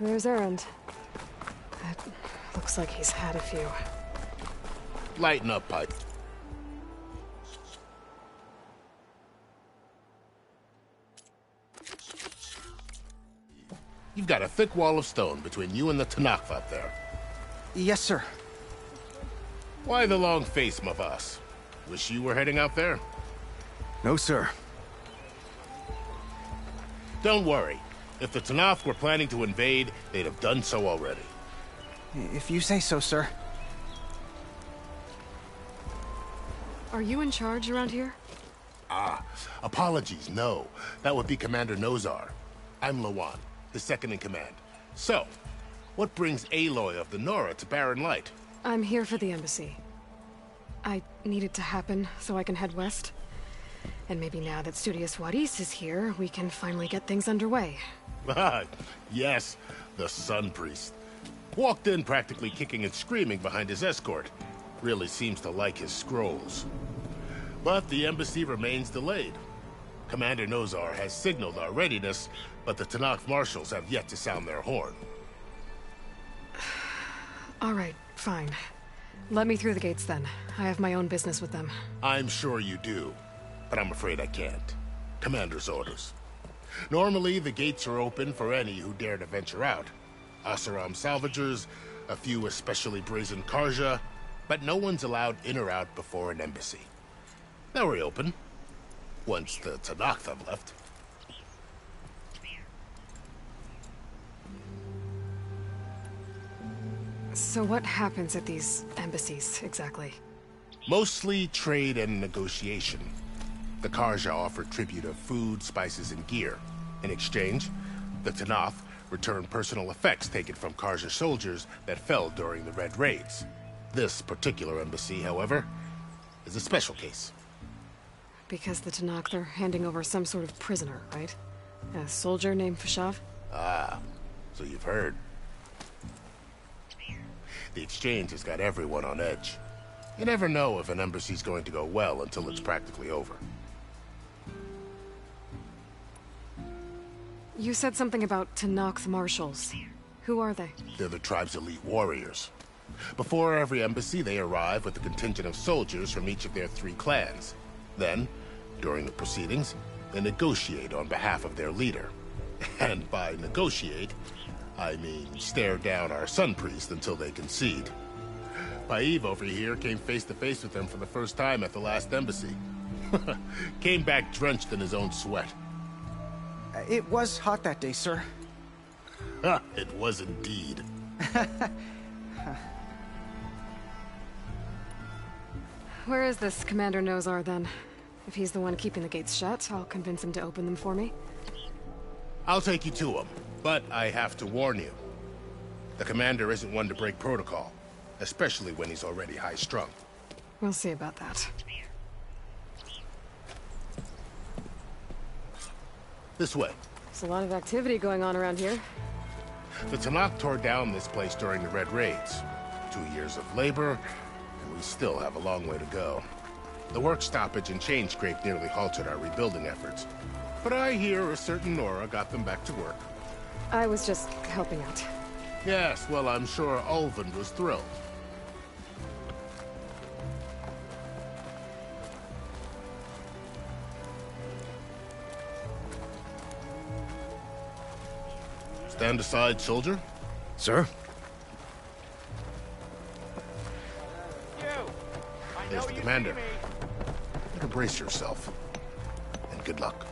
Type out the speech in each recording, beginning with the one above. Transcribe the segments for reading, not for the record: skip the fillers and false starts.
there's Errand. It looks like he's had a few. Lighten up, Pipe. You've got a thick wall of stone between you and the Tanakh up there. Yes, sir. Why the long face, my boss? Wish you were heading out there? No, sir. Don't worry. If the Tanakh were planning to invade, they'd have done so already. If you say so, sir. Are you in charge around here? Apologies, no. That would be Commander Nozar. I'm Lawan, his second in command. So, what brings Aloy of the Nora to Barren Light? I'm here for the embassy. I need it to happen so I can head west. And maybe now that Studious Wadis is here, we can finally get things underway. Yes, the Sun Priest. Walked in practically kicking and screaming behind his escort. Really seems to like his scrolls. But the embassy remains delayed. Commander Nozar has signaled our readiness, but the Tanakh marshals have yet to sound their horn. All right, fine. Let me through the gates then. I have my own business with them. I'm sure you do, but I'm afraid I can't. Commander's orders. Normally, the gates are open for any who dare to venture out. Asaram salvagers, a few especially brazen Karja, but no one's allowed in or out before an embassy. They'll reopen, once the Tanakh have left. So what happens at these embassies, exactly? Mostly trade and negotiation. The Karja offer tribute of food, spices, and gear. In exchange, the Tanakh return personal effects taken from Karja soldiers that fell during the Red Raids. This particular embassy, however, is a special case. Because the Tanakh, they're handing over some sort of prisoner, right? A soldier named Fashav? Ah, so you've heard. The exchange has got everyone on edge. You never know if an embassy's going to go well until it's practically over. You said something about Tanakh marshals. Who are they? They're the tribe's elite warriors. Before every embassy, they arrive with a contingent of soldiers from each of their 3 clans. Then, during the proceedings, they negotiate on behalf of their leader. And by negotiate, I mean stare down our Sun Priest until they concede. Paiv over here came face to face with them for the first time at the last embassy. Came back drenched in his own sweat. It was hot that day, sir. It was indeed. Where is this Commander Nozar, then? If he's the one keeping the gates shut, I'll convince him to open them for me. I'll take you to him, but I have to warn you. The commander isn't one to break protocol, especially when he's already high-strung. We'll see about that. This way. There's a lot of activity going on around here. The Tanakh tore down this place during the Red Raids. 2 years of labor, and we still have a long way to go. The work stoppage and chain scrape nearly halted our rebuilding efforts. But I hear a certain Nora got them back to work. I was just helping out. Yes, well, I'm sure Ulvund was thrilled. Stand aside, soldier. Sir? There's the commander. Better brace yourself. And good luck.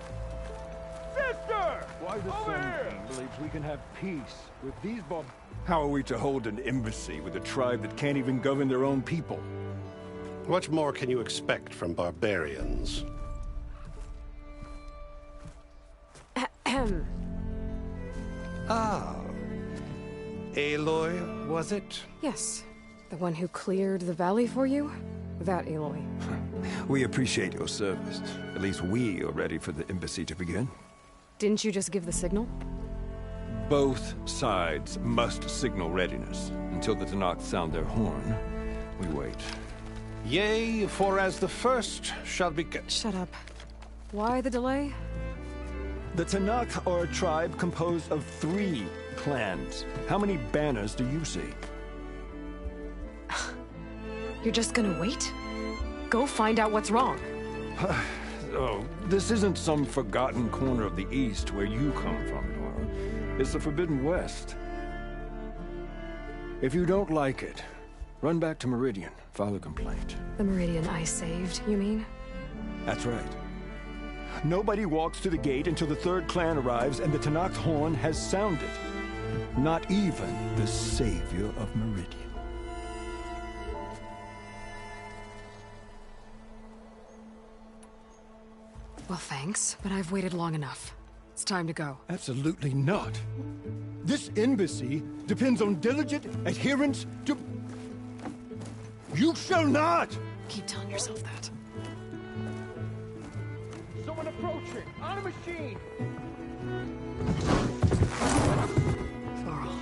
Sister! Why the Sun believes we can have peace with these bob... How are we to hold an embassy with a tribe that can't even govern their own people? What more can you expect from barbarians? Ah. Aloy, was it? Yes. The one who cleared the valley for you? That Aloy. We appreciate your service. At least we are ready for the embassy to begin. Didn't you just give the signal? Both sides must signal readiness. Until the Tanakh sound their horn, we wait. Yea, for as the first shall be... Shut up. Why the delay? The Tanakh are a tribe composed of 3 clans. How many banners do you see? You're just gonna wait? Go find out what's wrong. Oh, this isn't some forgotten corner of the East where you come from, Nora. It's the Forbidden West. If you don't like it, run back to Meridian, file a complaint. The Meridian I saved, you mean? That's right. Nobody walks to the gate until the third clan arrives and the Tanakh horn has sounded. Not even the savior of Meridian. Well, thanks, but I've waited long enough. It's time to go. Absolutely not. This embassy depends on diligent adherence to... You shall not! Keep telling yourself that. Someone approaching! On a machine! Laurel.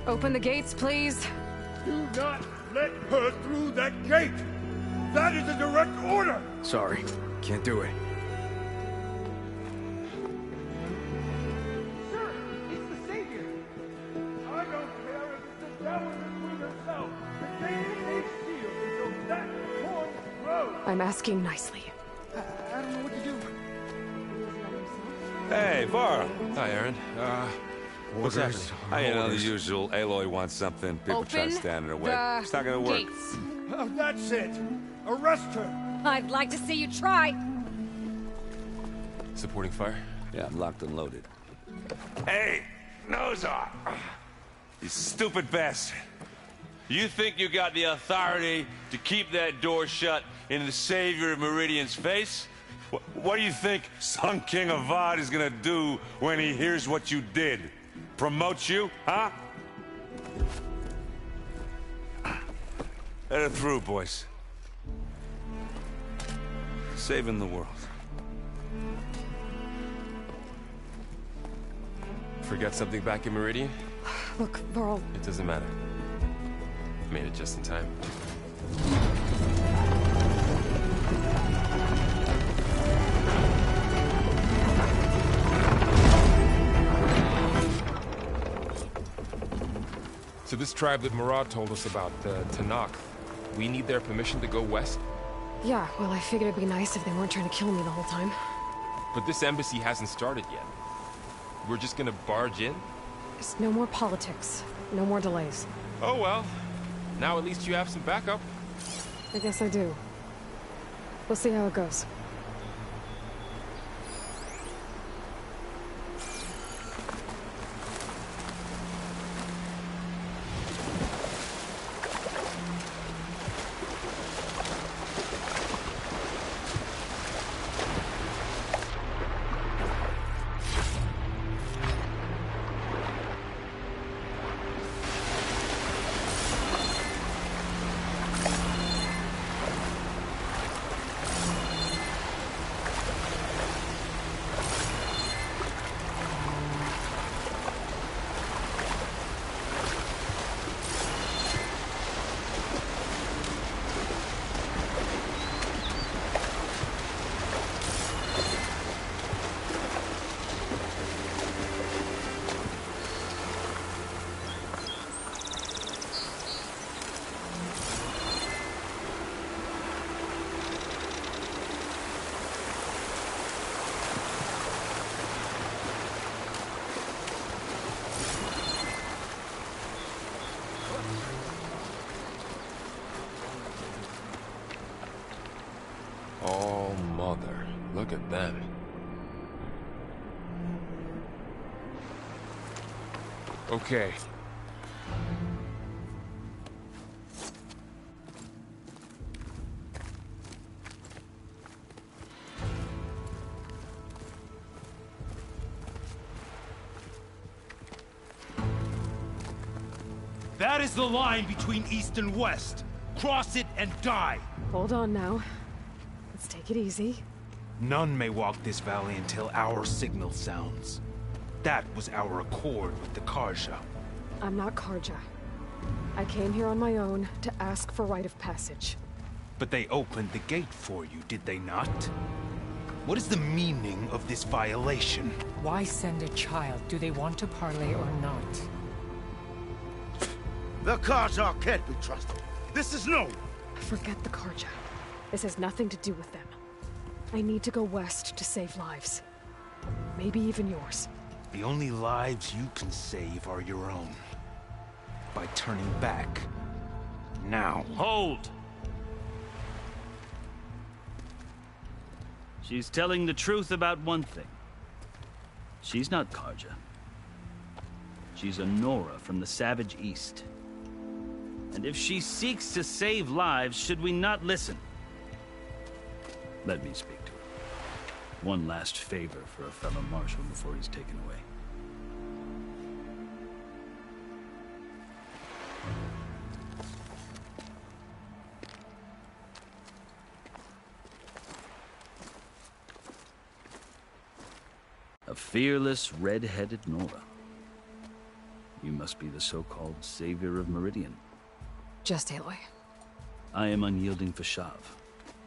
Open the gates, please. Do not let her through that gate! That is a direct order! Sorry, can't do it. Sir, it's the savior! I don't care if it's the devil between herself. The gate is sealed until that horn grows! I'm asking nicely. I don't know what to do. Hey, Varl. Hi, Aaron. What's happening? I know the usual. Aloy wants something. People try to stand in her way. It's not gonna work. Gates. Oh, that's it! Arrest her! I'd like to see you try. Supporting fire? Yeah, I'm locked and loaded. Hey, Nozar! You stupid bastard. You think you got the authority to keep that door shut in the savior of Meridian's face? What do you think Sun King Avad is gonna do when he hears what you did? Promote you, huh? Let her through, boys. Saving the world. Forget something back in Meridian? Look, Varl. It doesn't matter. Made it just in time. So this tribe that Murad told us about, the Tanakh, we need their permission to go west? Yeah, well, I figured it'd be nice if they weren't trying to kill me the whole time. But this embassy hasn't started yet. We're just gonna barge in? Just no more politics. No more delays. Oh well. Now at least you have some backup. I guess I do. We'll see how it goes. Oh, mother. Look at them. Okay. That is the line between East and West. Cross it and die. Hold on now. Let's take it easy. None may walk this valley until our signal sounds. That was our accord with the Karja. I'm not Karja. I came here on my own to ask for rite of passage. But they opened the gate for you, did they not? What is the meaning of this violation? Why send a child? Do they want to parley or not? The Karja can't be trusted. This is known. Forget the Karja. This has nothing to do with them. I need to go west to save lives. Maybe even yours. The only lives you can save are your own. By turning back. Now. Hold! She's telling the truth about one thing. She's not Karja. She's a Nora from the Savage East. And if she seeks to save lives, should we not listen? Let me speak to her. One last favor for a fellow marshal before he's taken away. A fearless, red-headed Nora. You must be the so-called savior of Meridian. Just Aloy. I am unyielding Fashav.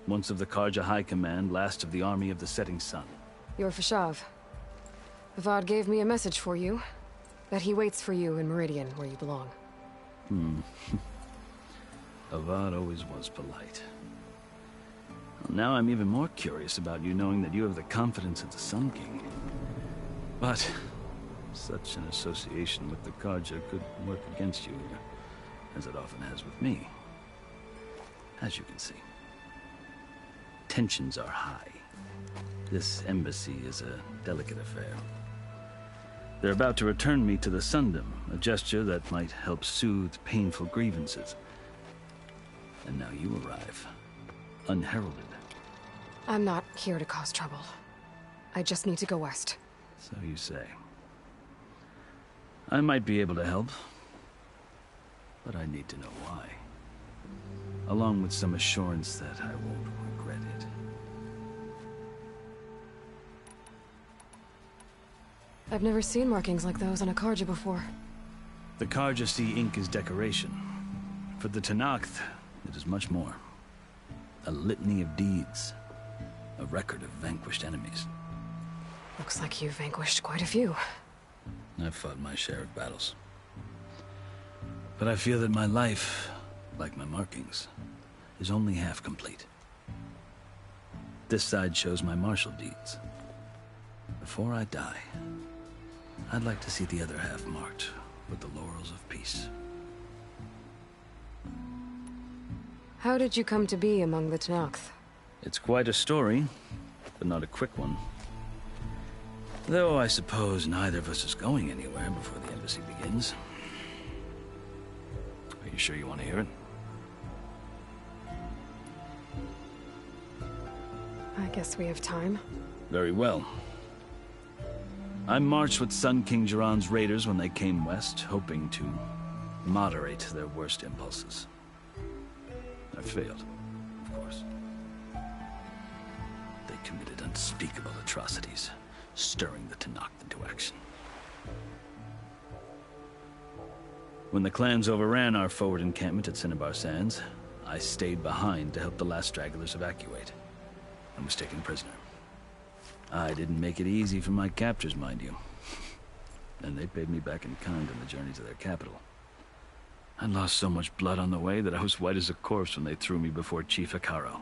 Once of the Karja High Command, last of the army of the Setting Sun. You're Fashav. Avad gave me a message for you. That he waits for you in Meridian, where you belong. Avad always was polite. Well, now I'm even more curious about you knowing that you have the confidence of the Sun King. But such an association with the Karja could work against you here, as it often has with me. As you can see. Tensions are high. This embassy is a delicate affair. They're about to return me to the Sundom, a gesture that might help soothe painful grievances. And now you arrive, unheralded. I'm not here to cause trouble. I just need to go west. So you say. I might be able to help, but I need to know why. Along with some assurance that I won't regret it. I've never seen markings like those on a Karja before. The Karja see ink as decoration. For the Tenakth, it is much more. A litany of deeds. A record of vanquished enemies. Looks like you've vanquished quite a few. I've fought my share of battles. But I feel that my life, like my markings, is only half complete. This side shows my martial deeds. Before I die, I'd like to see the other half marked with the laurels of peace. How did you come to be among the Tenakth? It's quite a story, but not a quick one. Though I suppose neither of us is going anywhere before the embassy begins. Are you sure you want to hear it? I guess we have time. Very well. I marched with Sun King Jiran's raiders when they came west, hoping to moderate their worst impulses. I failed, of course. They committed unspeakable atrocities, stirring the Tenakth into action. When the clans overran our forward encampment at Cinnabar Sands, I stayed behind to help the last stragglers evacuate, and was taken prisoner. I didn't make it easy for my captors, mind you. And they paid me back in kind on the journey to their capital. I lost so much blood on the way that I was white as a corpse when they threw me before Chief Hekaro.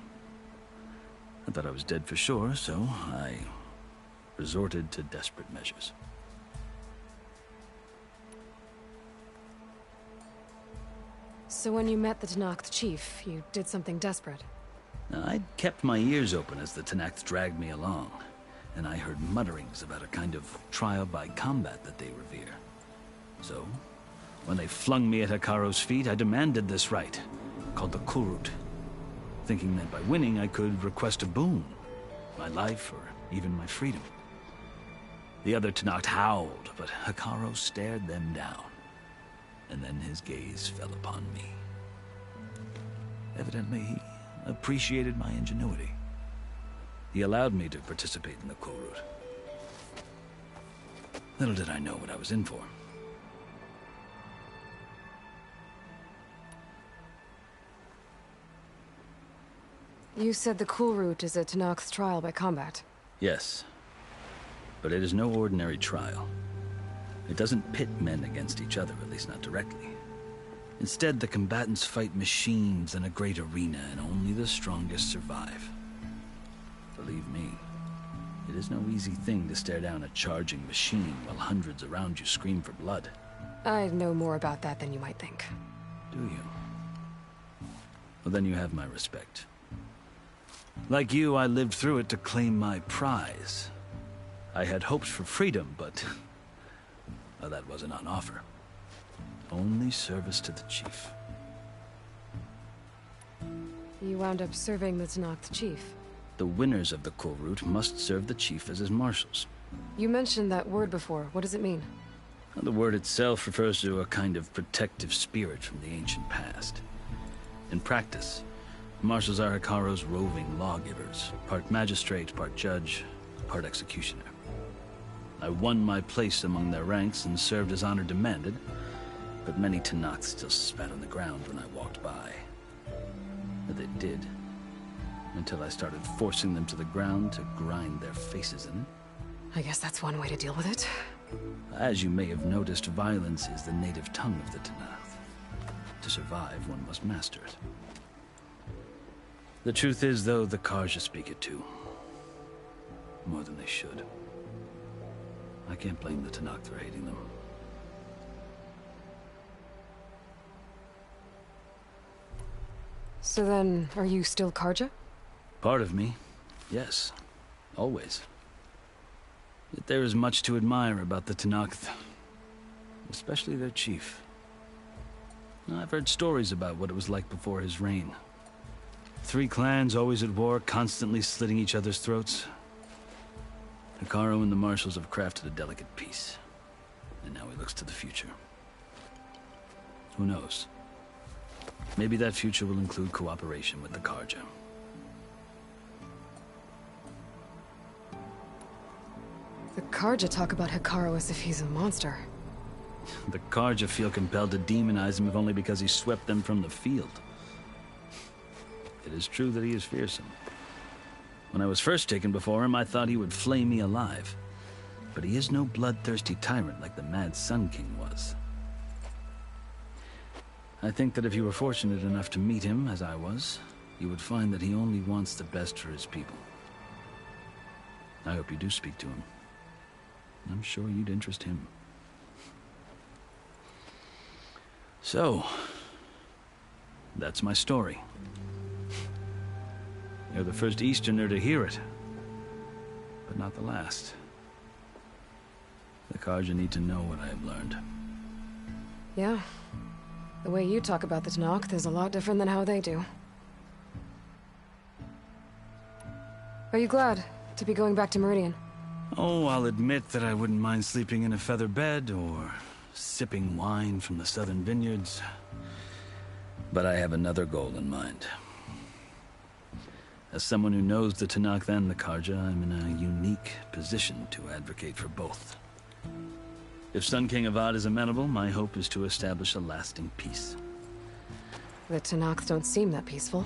I thought I was dead for sure, so I resorted to desperate measures. So when you met the Tenakth chief, you did something desperate? I'd kept my ears open as the Tenakth dragged me along, and I heard mutterings about a kind of trial by combat that they revere. So, when they flung me at Hekaro's feet, I demanded this right, called the Kurut, thinking that by winning I could request a boon, my life or even my freedom. The other Tenakth howled, but Hekaro stared them down, and then his gaze fell upon me. Evidently, he appreciated my ingenuity. He allowed me to participate in the Kurut. Little did I know what I was in for. You said the cool route is a Tanakh's trial by combat. Yes. But it is no ordinary trial. It doesn't pit men against each other, at least not directly. Instead, the combatants fight machines in a great arena, and only the strongest survive. Believe me, it is no easy thing to stare down a charging machine while hundreds around you scream for blood. I know more about that than you might think. Do you? Well, then you have my respect. Like you, I lived through it to claim my prize. I had hoped for freedom, but well, that wasn't on offer. Only service to the chief. You wound up serving the Tanakh's chief. The winners of the cool route must serve the chief as his marshals. You mentioned that word before. What does it mean? The word itself refers to a kind of protective spirit from the ancient past. In practice, marshals are Hikaru's roving lawgivers, part magistrate, part judge, part executioner. I won my place among their ranks and served as honor demanded, but many Tanakhs still spat on the ground when I walked by. But they did, until I started forcing them to the ground to grind their faces in it. I guess that's one way to deal with it. As you may have noticed, violence is the native tongue of the Tanakh. To survive, one must master it. The truth is, though, the Karja speak it too. More than they should. I can't blame the Tanakh for hating them. So then, are you still Karja? Part of me, yes. Always. Yet there is much to admire about the Tanakh, especially their chief. I've heard stories about what it was like before his reign. 3 clans always at war, constantly slitting each other's throats. Hikaru and the marshals have crafted a delicate peace, and now he looks to the future. Who knows? Maybe that future will include cooperation with the Karja. The Karja talk about Hikaru as if he's a monster. The Karja feel compelled to demonize him if only because he swept them from the field. It is true that he is fearsome. When I was first taken before him, I thought he would flay me alive. But he is no bloodthirsty tyrant like the Mad Sun King was. I think that if you were fortunate enough to meet him, as I was, you would find that he only wants the best for his people. I hope you do speak to him. I'm sure you'd interest him. So, that's my story. You're the first Easterner to hear it, but not the last. The Karja need to know what I have learned. Yeah. The way you talk about the Tanakh is a lot different than how they do. Are you glad to be going back to Meridian? Oh, I'll admit that I wouldn't mind sleeping in a feather bed or sipping wine from the southern vineyards. But I have another goal in mind. As someone who knows the Tanakh and the Karja, I'm in a unique position to advocate for both. If Sun King Avad is amenable, my hope is to establish a lasting peace. The Tanakh don't seem that peaceful.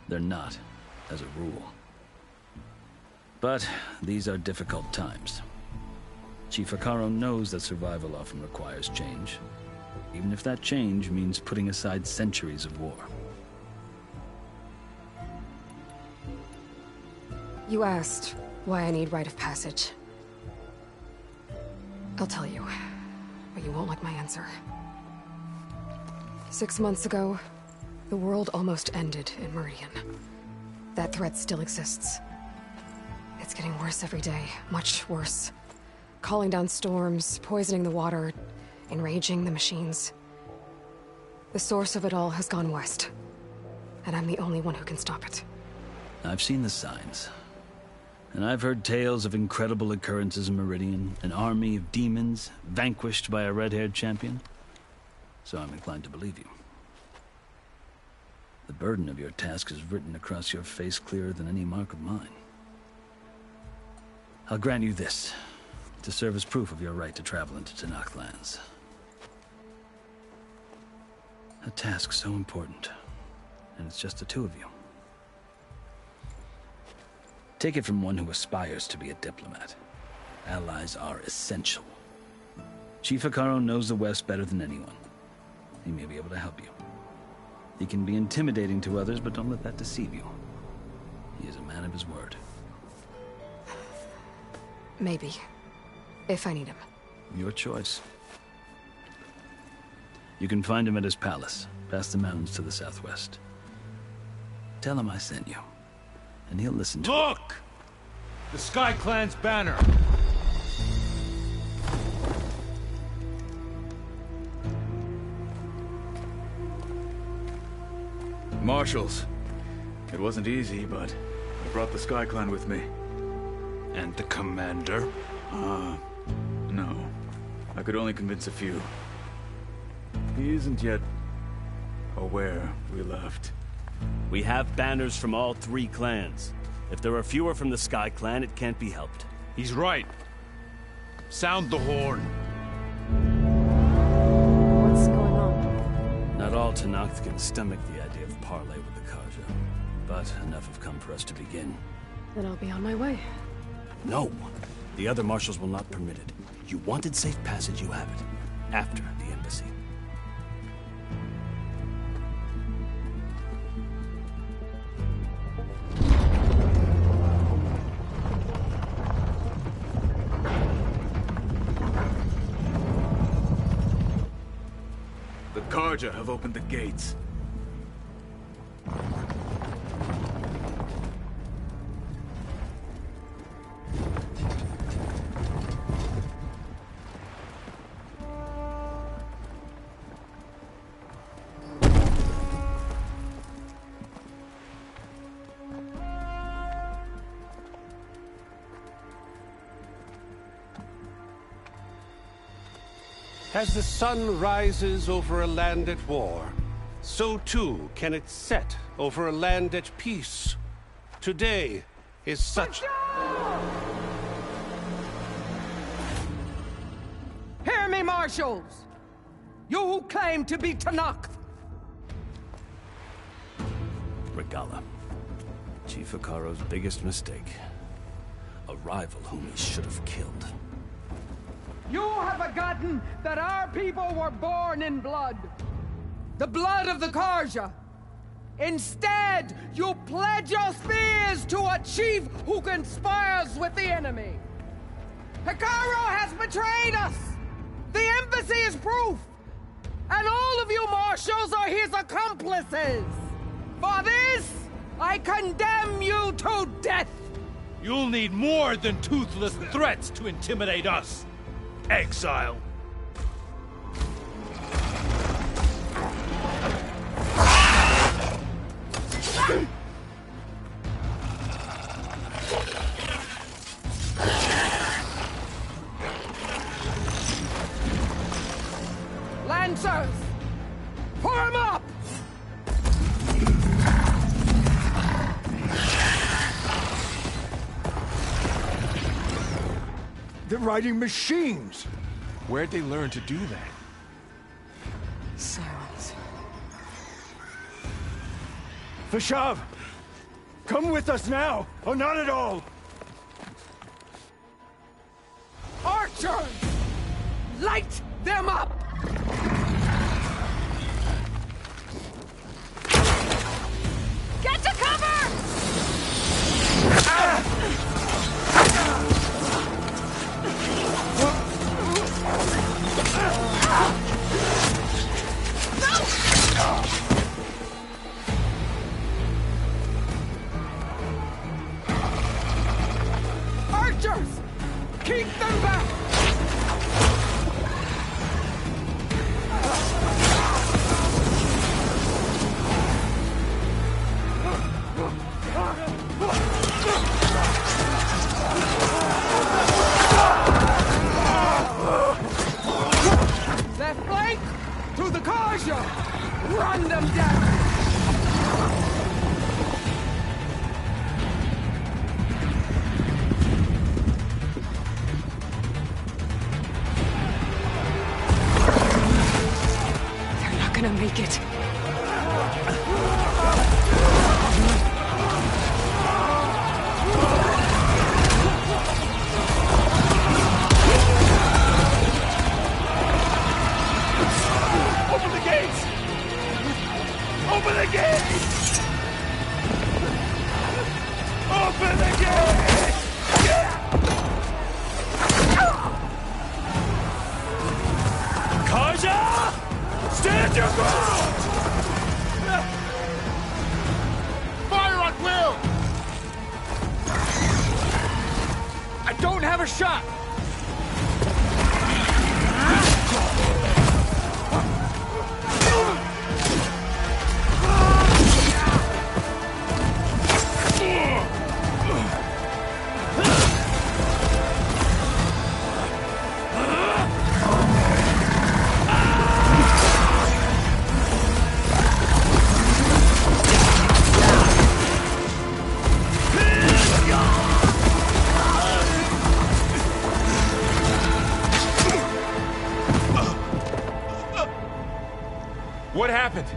They're not, as a rule. But these are difficult times. Chief Hikaru knows that survival often requires change, even if that change means putting aside centuries of war. You asked why I need rite of passage. I'll tell you, but you won't like my answer. 6 months ago, the world almost ended in Meridian. That threat still exists. It's getting worse every day, much worse. Calling down storms, poisoning the water, enraging the machines. The source of it all has gone west, and I'm the only one who can stop it. I've seen the signs. And I've heard tales of incredible occurrences in Meridian, an army of demons vanquished by a red-haired champion. So I'm inclined to believe you. The burden of your task is written across your face clearer than any mark of mine. I'll grant you this, to serve as proof of your right to travel into Tanakh lands. A task so important, and it's just the 2 of you. Take it from one who aspires to be a diplomat. Allies are essential. Chief Hikaru knows the West better than anyone. He may be able to help you. He can be intimidating to others, but don't let that deceive you. He is a man of his word. Maybe. If I need him. Your choice. You can find him at his palace, past the mountains to the southwest. Tell him I sent you, and he'll listen to Look! The Sky Clan's banner! Marshals. It wasn't easy, but I brought the Sky Clan with me. And the commander? No. I could only convince a few. He isn't yet aware we left. We have banners from all 3 clans. If there are fewer from the Sky Clan, it can't be helped. He's right. Sound the horn. What's going on? Not all Tenakth can stomach the idea of parley with the Karja, but enough have come for us to begin. Then I'll be on my way. No. The other marshals will not permit it. You wanted safe passage, you have it. After the embassy. The Karja have opened the gates. As the sun rises over a land at war, so too can it set over a land at peace. Today is such... Hear me, marshals! You who claim to be Tenakth! Regala. Chief Hikaru's biggest mistake. A rival whom he should have killed. You have forgotten that our people were born in blood. The blood of the Karja. Instead, you pledge your spears to a chief who conspires with the enemy. Hikaru has betrayed us! The embassy is proof! And all of you marshals are his accomplices! For this, I condemn you to death! You'll need more than toothless threats to intimidate us. Exile. Lancers! Form up! They're riding machines! Where'd they learn to do that? Silence. Vashav! Come with us now, or not at all! Archers! Light them up! Get to cover! Archers! Keep them back! Left flank! To the Karja! Run them down! They're not gonna make it. gate! Open the gate! Kaja! Stand your ground! Fire at will! I don't have a shot! What happened?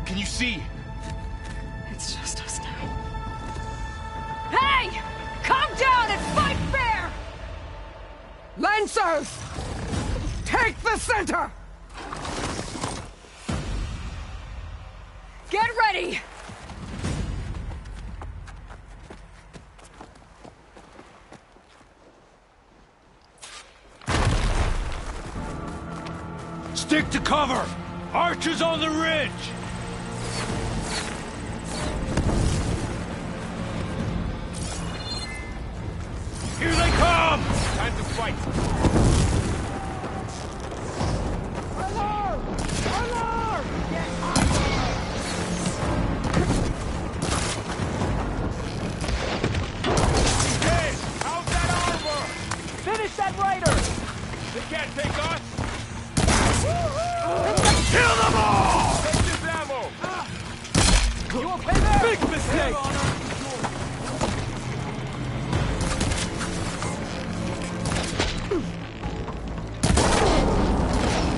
Can you see? It's just us now. Hey! Calm down and fight fair! Lancers! Take the center! Get ready! Stick to cover! Archers on the ridge! Here they come! Time to fight. Alarm! Alarm! Hey, how's that armor? Finish that rider! They can't take us. Kill them all! Take this ammo. You okay there? Big mistake!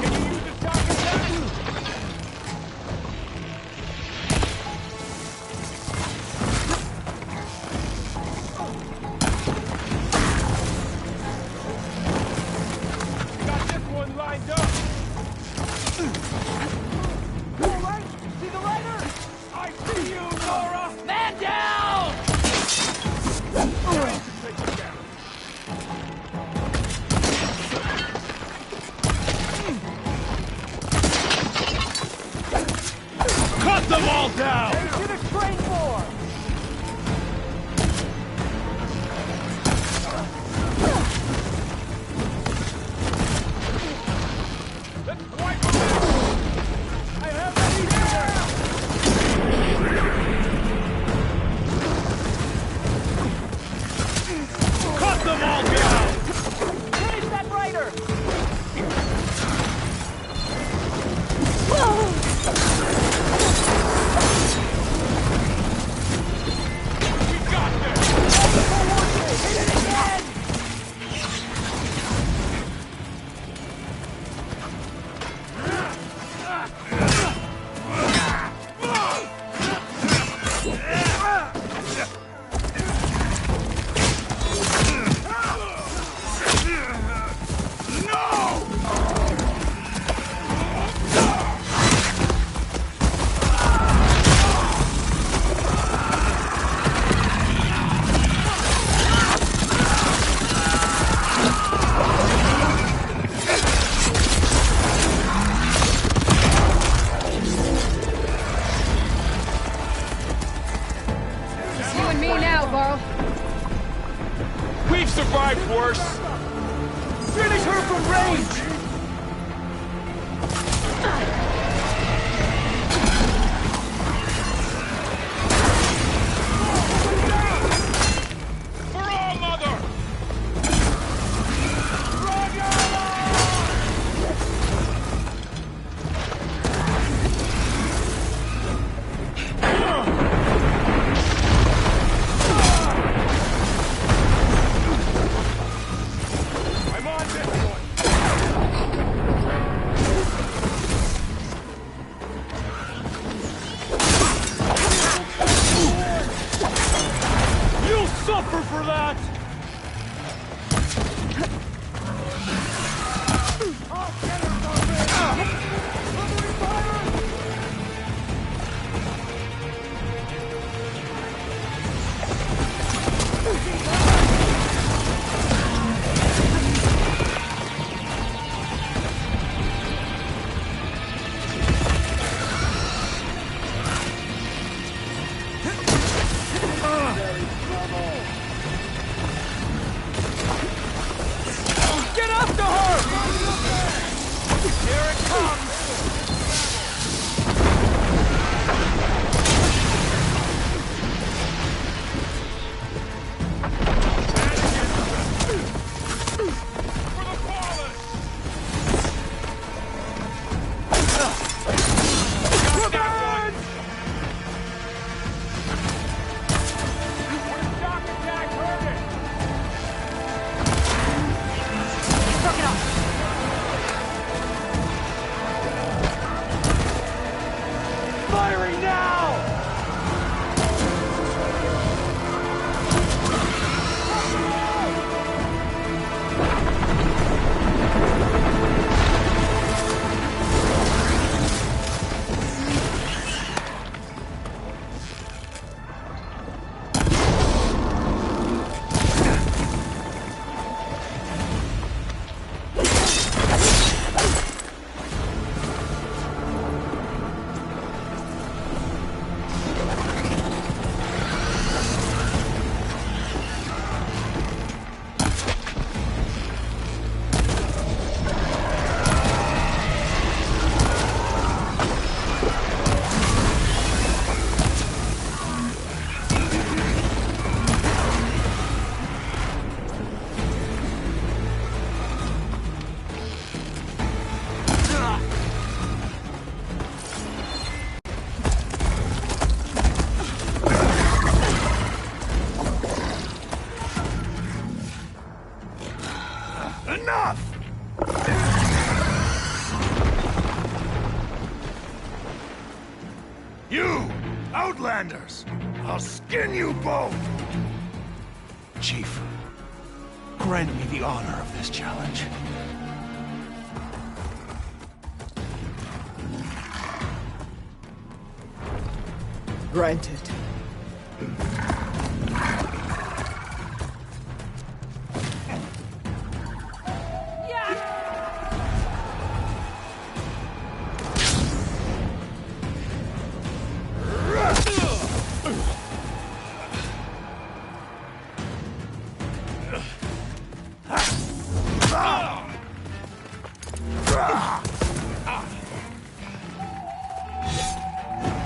Can you use this target attack? We got this one lined up. You alright? See the rider? I see you, Nora. Man down! Take it down. Cut them all down! Get a train for! Let's wipe them out. I have that here! Cut them all down! Finish that rider! We got this. Hit it again! It's you and me now, Varl. We've survived worse. Finish her from range! For all mother. I'm on this one. You'll suffer for that! Outlanders! I'll skin you both! Chief, grant me the honor of this challenge. Granted.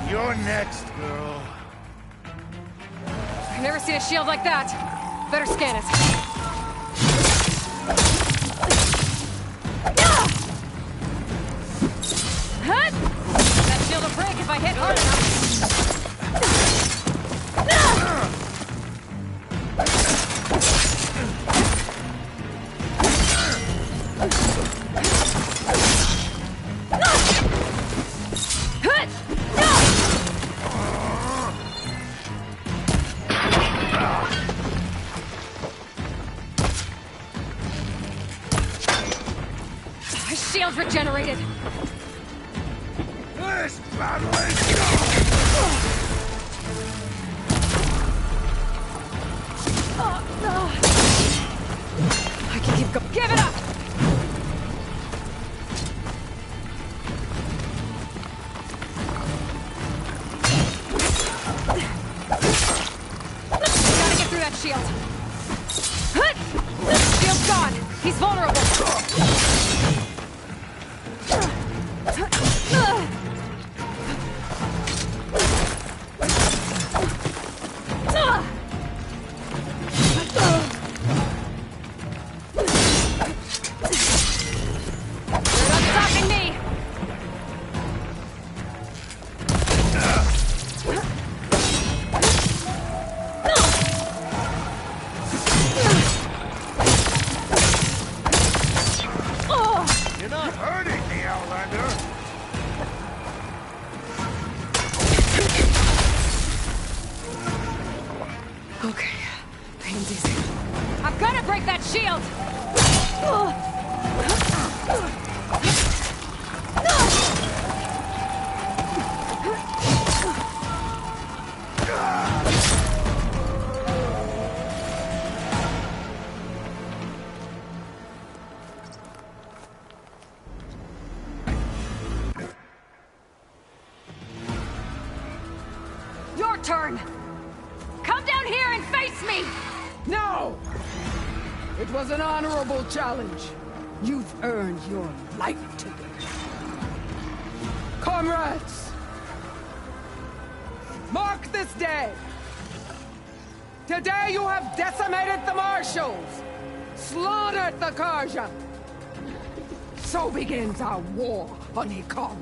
You're next, girl. I've never seen a shield like that. Better scan it. That shield will break if I hit hard enough. Shields regenerated. This battle is I can keep going. Give it up! Gotta get through that shield. Shield's gone. He's vulnerable. Okay, pain's easy. I'm gonna break that shield! Your turn! Come down here and face me! No! It was an honorable challenge. You've earned your life today. Comrades! Mark this day! Today you have decimated the Marshals! Slaughtered the Karja! So begins our war on Hikaru.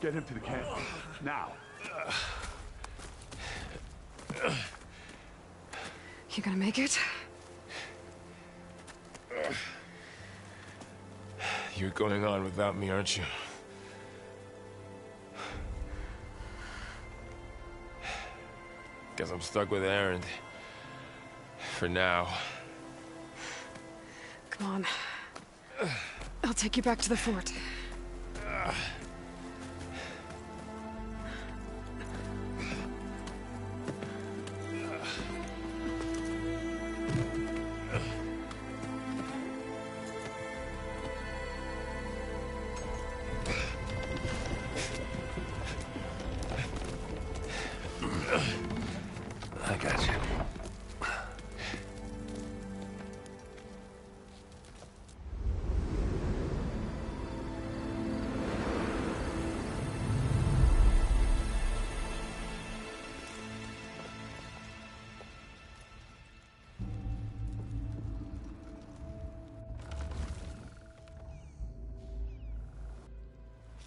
Get him to the camp. Now. You gonna make it? You're going on without me, aren't you? Guess I'm stuck with Erend. For now. Come on. I'll take you back to the fort. I got you.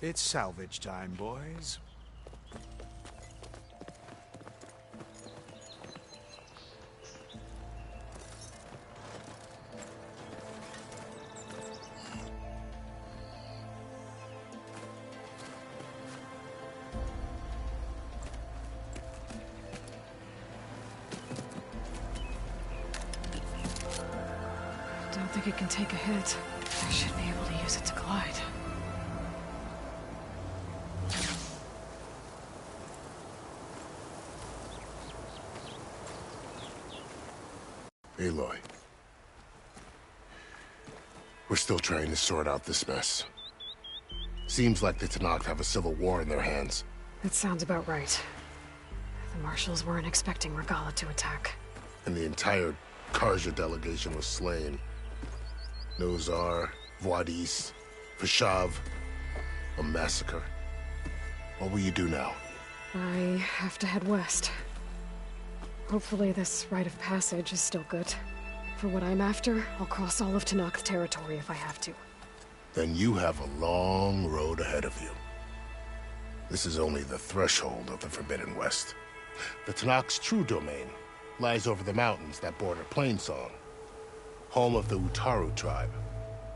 It's salvage time, boys. Don't think it can take a hit. I should be able to use it to glide. Aloy. We're still trying to sort out this mess. Seems like the Tenakth have a civil war in their hands. That sounds about right. The marshals weren't expecting Regalla to attack. And the entire Karja delegation was slain. Nozar, Voidis, Vashav. A massacre. What will you do now? I have to head west. Hopefully this rite of passage is still good. For what I'm after, I'll cross all of Tenakth territory if I have to. Then you have a long road ahead of you. This is only the threshold of the Forbidden West. The Tenakth's true domain lies over the mountains that border Plainsong, home of the Utaru tribe.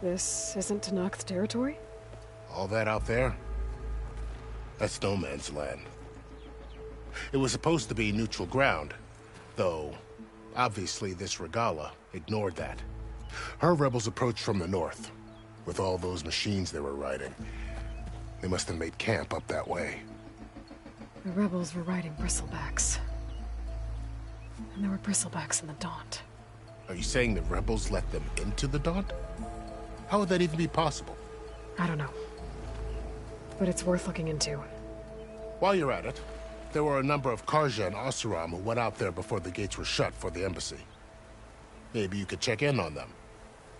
This isn't Tenakth territory? All that out there? That's no man's land. It was supposed to be neutral ground, though obviously this Regalla ignored that. Her rebels approached from the north, with all those machines they were riding. They must have made camp up that way. The rebels were riding bristlebacks. And there were bristlebacks in the Daunt. Are you saying the rebels let them into the Daunt? How would that even be possible? I don't know. But it's worth looking into. While you're at it, there were a number of Karja and Oseram who went out there before the gates were shut for the embassy. Maybe you could check in on them.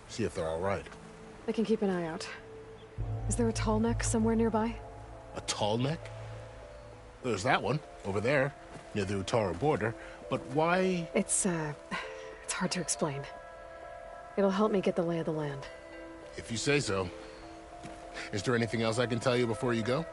See if they're all right. I can keep an eye out. Is there a tall neck somewhere nearby? A tall neck? There's that one, over there, near the Utaru border. But why? It's hard to explain. It'll help me get the lay of the land. If you say so. Is there anything else I can tell you before you go?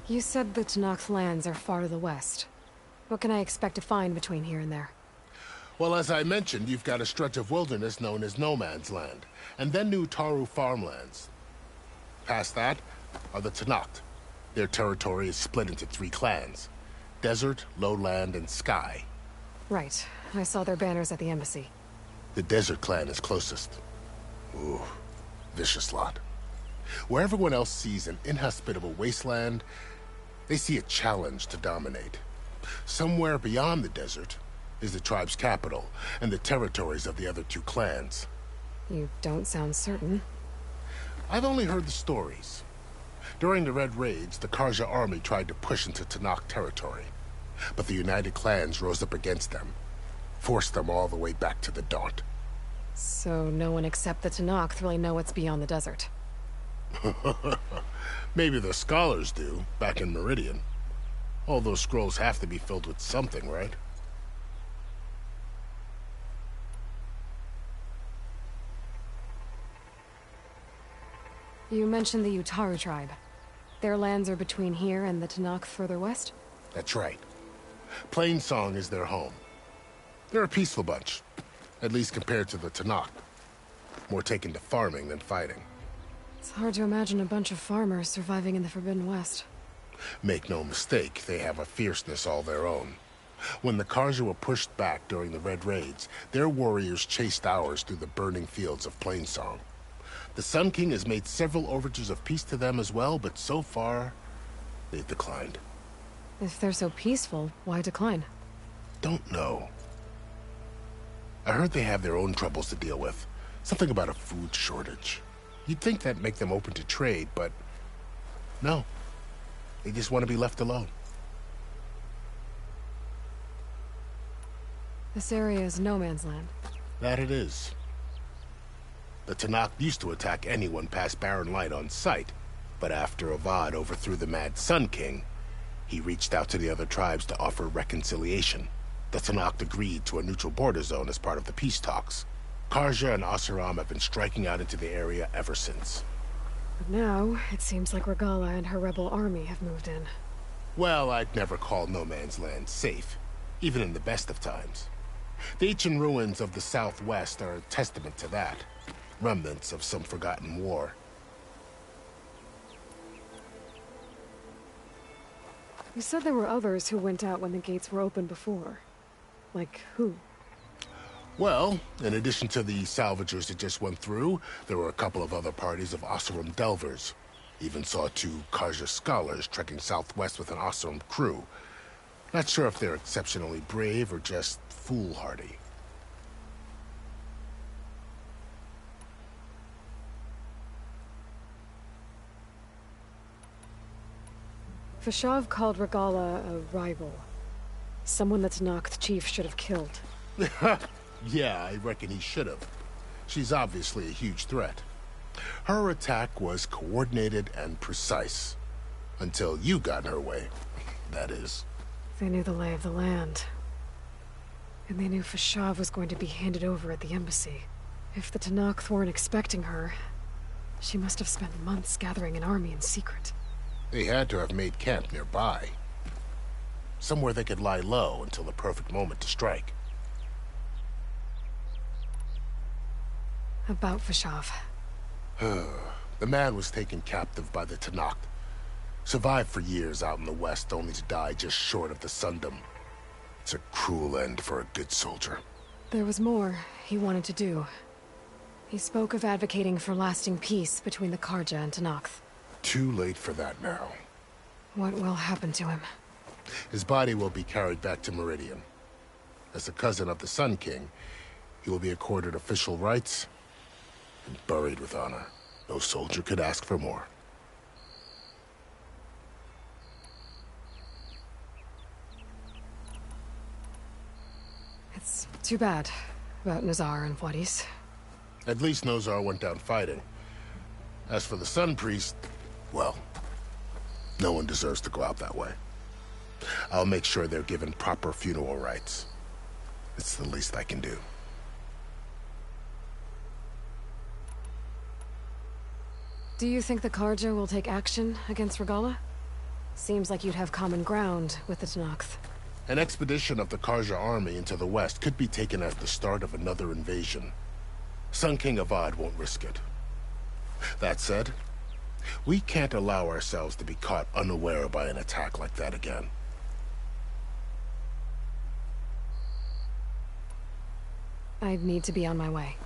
You said the Tenakth lands are far to the west. What can I expect to find between here and there? Well, as I mentioned, you've got a stretch of wilderness known as No Man's Land, and then New Utaru farmlands. Past that are the Tenakth. Their territory is split into 3 clans: Desert, Lowland, and Sky. Right. I saw their banners at the embassy. The Desert clan is closest. Ooh, vicious lot. Where everyone else sees an inhospitable wasteland, they see a challenge to dominate. Somewhere beyond the desert is the tribe's capital and the territories of the other 2 clans. You don't sound certain. I've only heard the stories. During the Red Raids, the Karja army tried to push into Tenakth territory, but the United Clans rose up against them, forced them all the way back to the Daunt. So no one except the Tenakth really know what's beyond the desert. Maybe the scholars do, back in Meridian. All those scrolls have to be filled with something, right? You mentioned the Utaru tribe. Their lands are between here and the Tenakth further west? That's right. Plainsong is their home. They're a peaceful bunch, at least compared to the Tenakth. More taken to farming than fighting. It's hard to imagine a bunch of farmers surviving in the Forbidden West. Make no mistake, they have a fierceness all their own. When the Karja were pushed back during the Red Raids, their warriors chased ours through the burning fields of Plainsong. The Sun King has made several overtures of peace to them as well, but so far, they've declined. If they're so peaceful, why decline? Don't know. I heard they have their own troubles to deal with. Something about a food shortage. You'd think that'd make them open to trade, but no. They just want to be left alone. This area is no man's land. That it is. The Tanakh used to attack anyone past Barren Light on sight, but after Avad overthrew the Mad Sun King, he reached out to the other tribes to offer reconciliation. The Tanakh agreed to a neutral border zone as part of the peace talks. Karja and Oseram have been striking out into the area ever since. But now, it seems like Regala and her rebel army have moved in. Well, I'd never call no man's land safe, even in the best of times. The ancient ruins of the southwest are a testament to that. Remnants of some forgotten war. You said there were others who went out when the gates were open before. Like who? Well, in addition to the salvagers that just went through, there were a couple of other parties of Oseram delvers. Even saw 2 Karja scholars trekking southwest with an Oseram crew. Not sure if they're exceptionally brave or just foolhardy. Fashav called Regala a rival. Someone that Tanakh chief should have killed. Yeah, I reckon he should have. She's obviously a huge threat. Her attack was coordinated and precise. Until you got in her way, that is. They knew the lay of the land. And they knew Fashav was going to be handed over at the embassy. If the Tanakh weren't expecting her, she must have spent months gathering an army in secret. They had to have made camp nearby. Somewhere they could lie low until the perfect moment to strike. About Fashav. The man was taken captive by the Tanakh. Survived for years out in the west, only to die just short of the Sundom. It's a cruel end for a good soldier. There was more he wanted to do. He spoke of advocating for lasting peace between the Karja and Tanakh. Too late for that now. What will happen to him? His body will be carried back to Meridian. As a cousin of the Sun King, he will be accorded official rights and buried with honor. No soldier could ask for more. It's too bad about Nazar and Wadis. At least Nozar went down fighting. As for the Sun Priest, well, no one deserves to go out that way. I'll make sure they're given proper funeral rites. It's the least I can do. Do you think the Karja will take action against Regala? Seems like you'd have common ground with the Tanakh. An expedition of the Karja army into the west could be taken as the start of another invasion. Sun King Avad won't risk it. That said, we can't allow ourselves to be caught unaware by an attack like that again. I need to be on my way.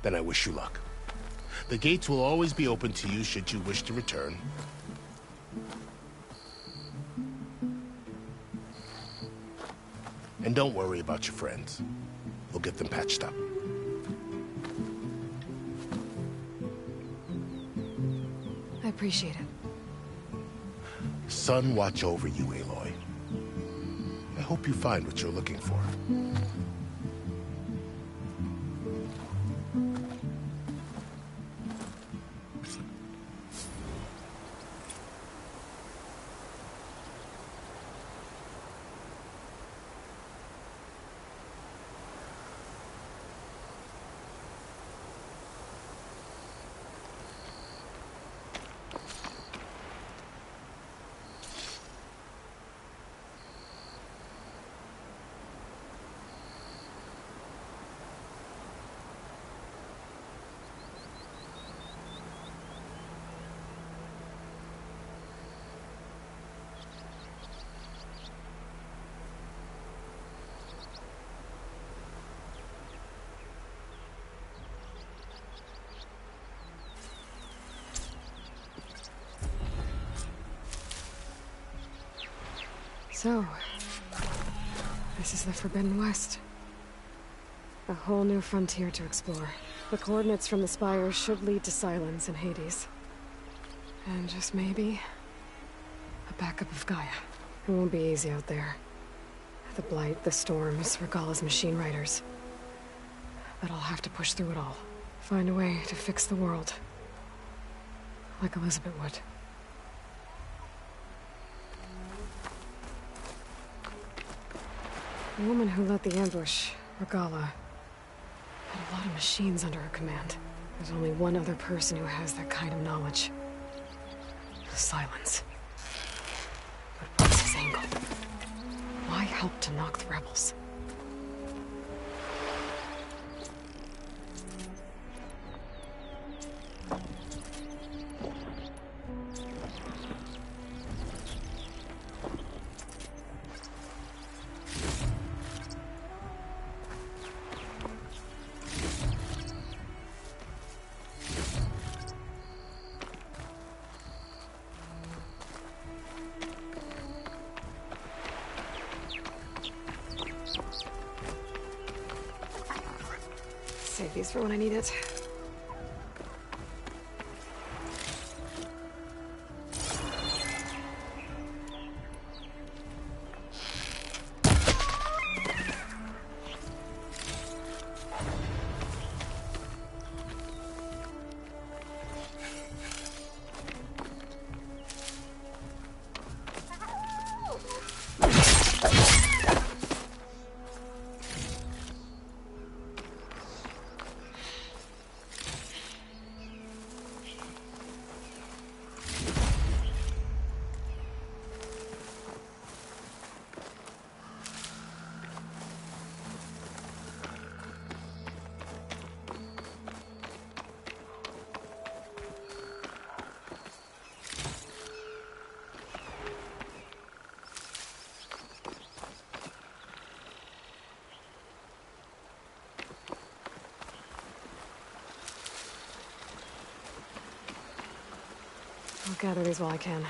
Then I wish you luck. The gates will always be open to you should you wish to return. And don't worry about your friends. We'll get them patched up. I appreciate it. Sun watch over you, Aloy. I hope you find what you're looking for. So, this is the Forbidden West. A whole new frontier to explore. The coordinates from the spires should lead to Silence and Hades. And just maybe, a backup of Gaia. It won't be easy out there. The Blight, the Storms, Regala's machine riders. But I'll have to push through it all. Find a way to fix the world. Like Elizabeth would. The woman who led the ambush, Regala, had a lot of machines under her command. There's only one other person who has that kind of knowledge. Silence. But what's his angle? Why help to knock the rebels? Save these for when I need it. I'll gather these while I can.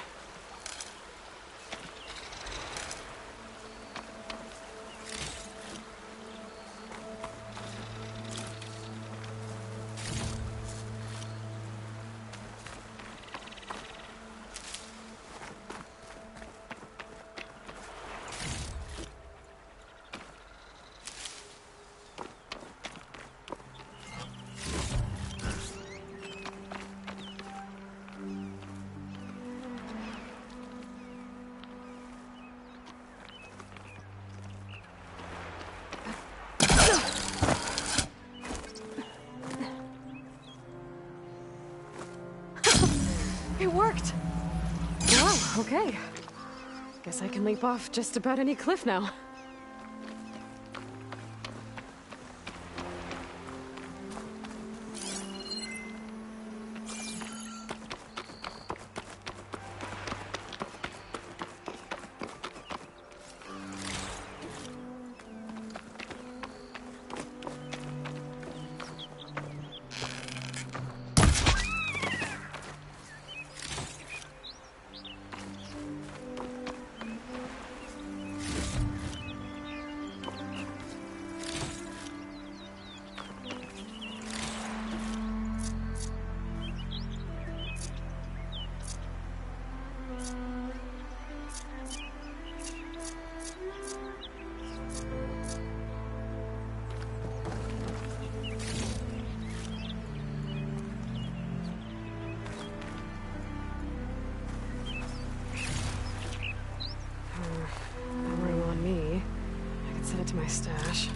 It worked! Wow, okay. Guess I can leap off just about any cliff now. To my stash.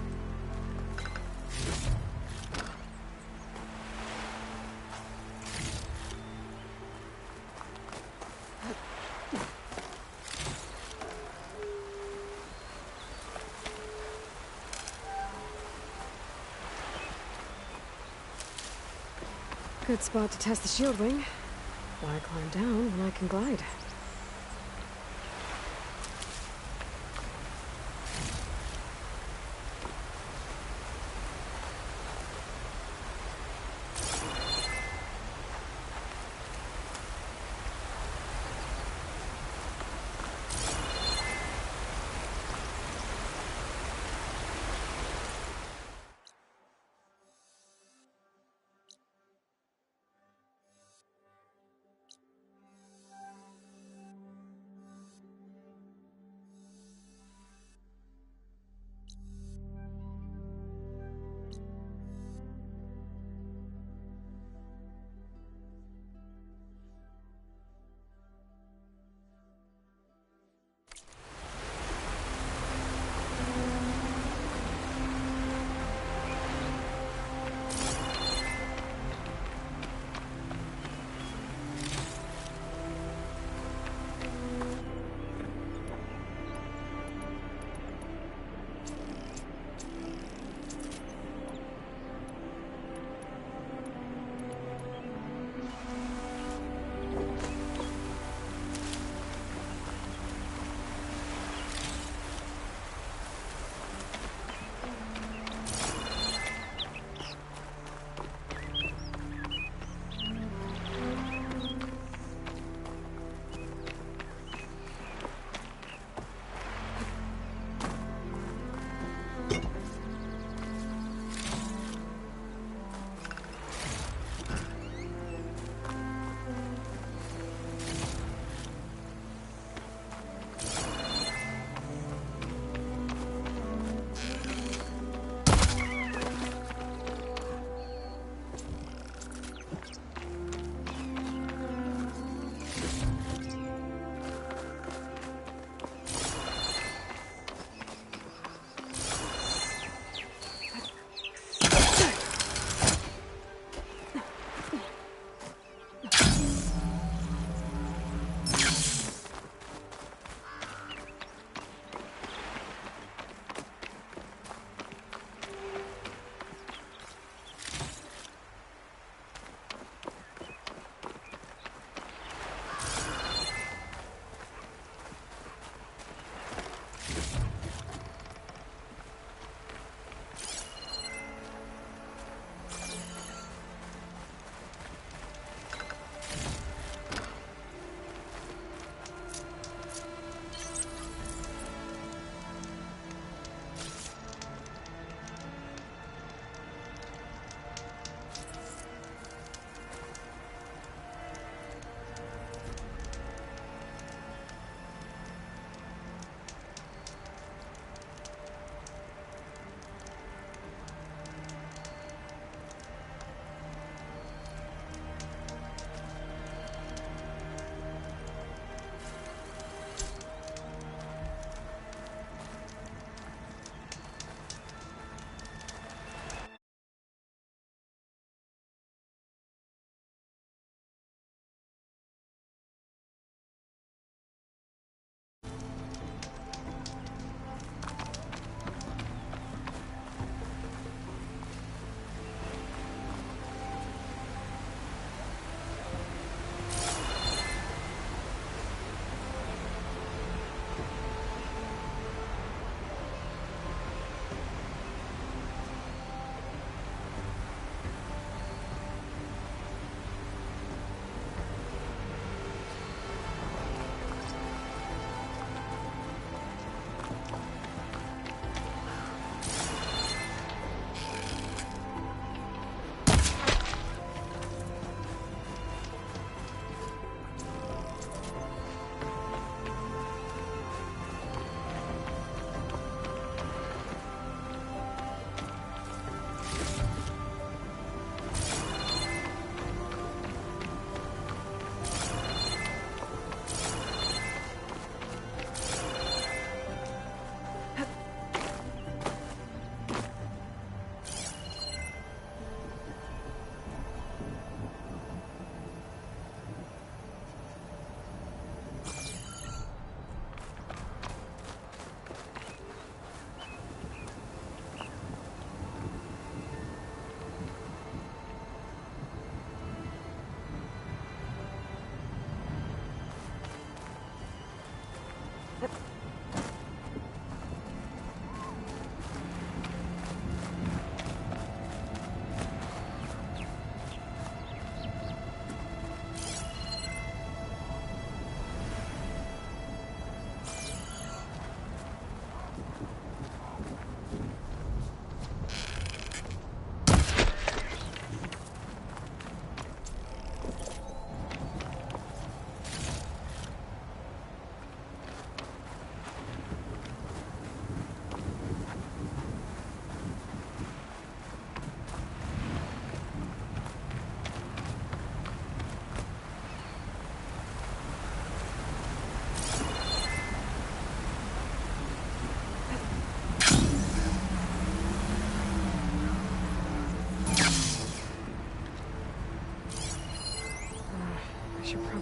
Good spot to test the shield wing. Why climb down when I can glide?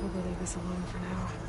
probably leave this alone for now.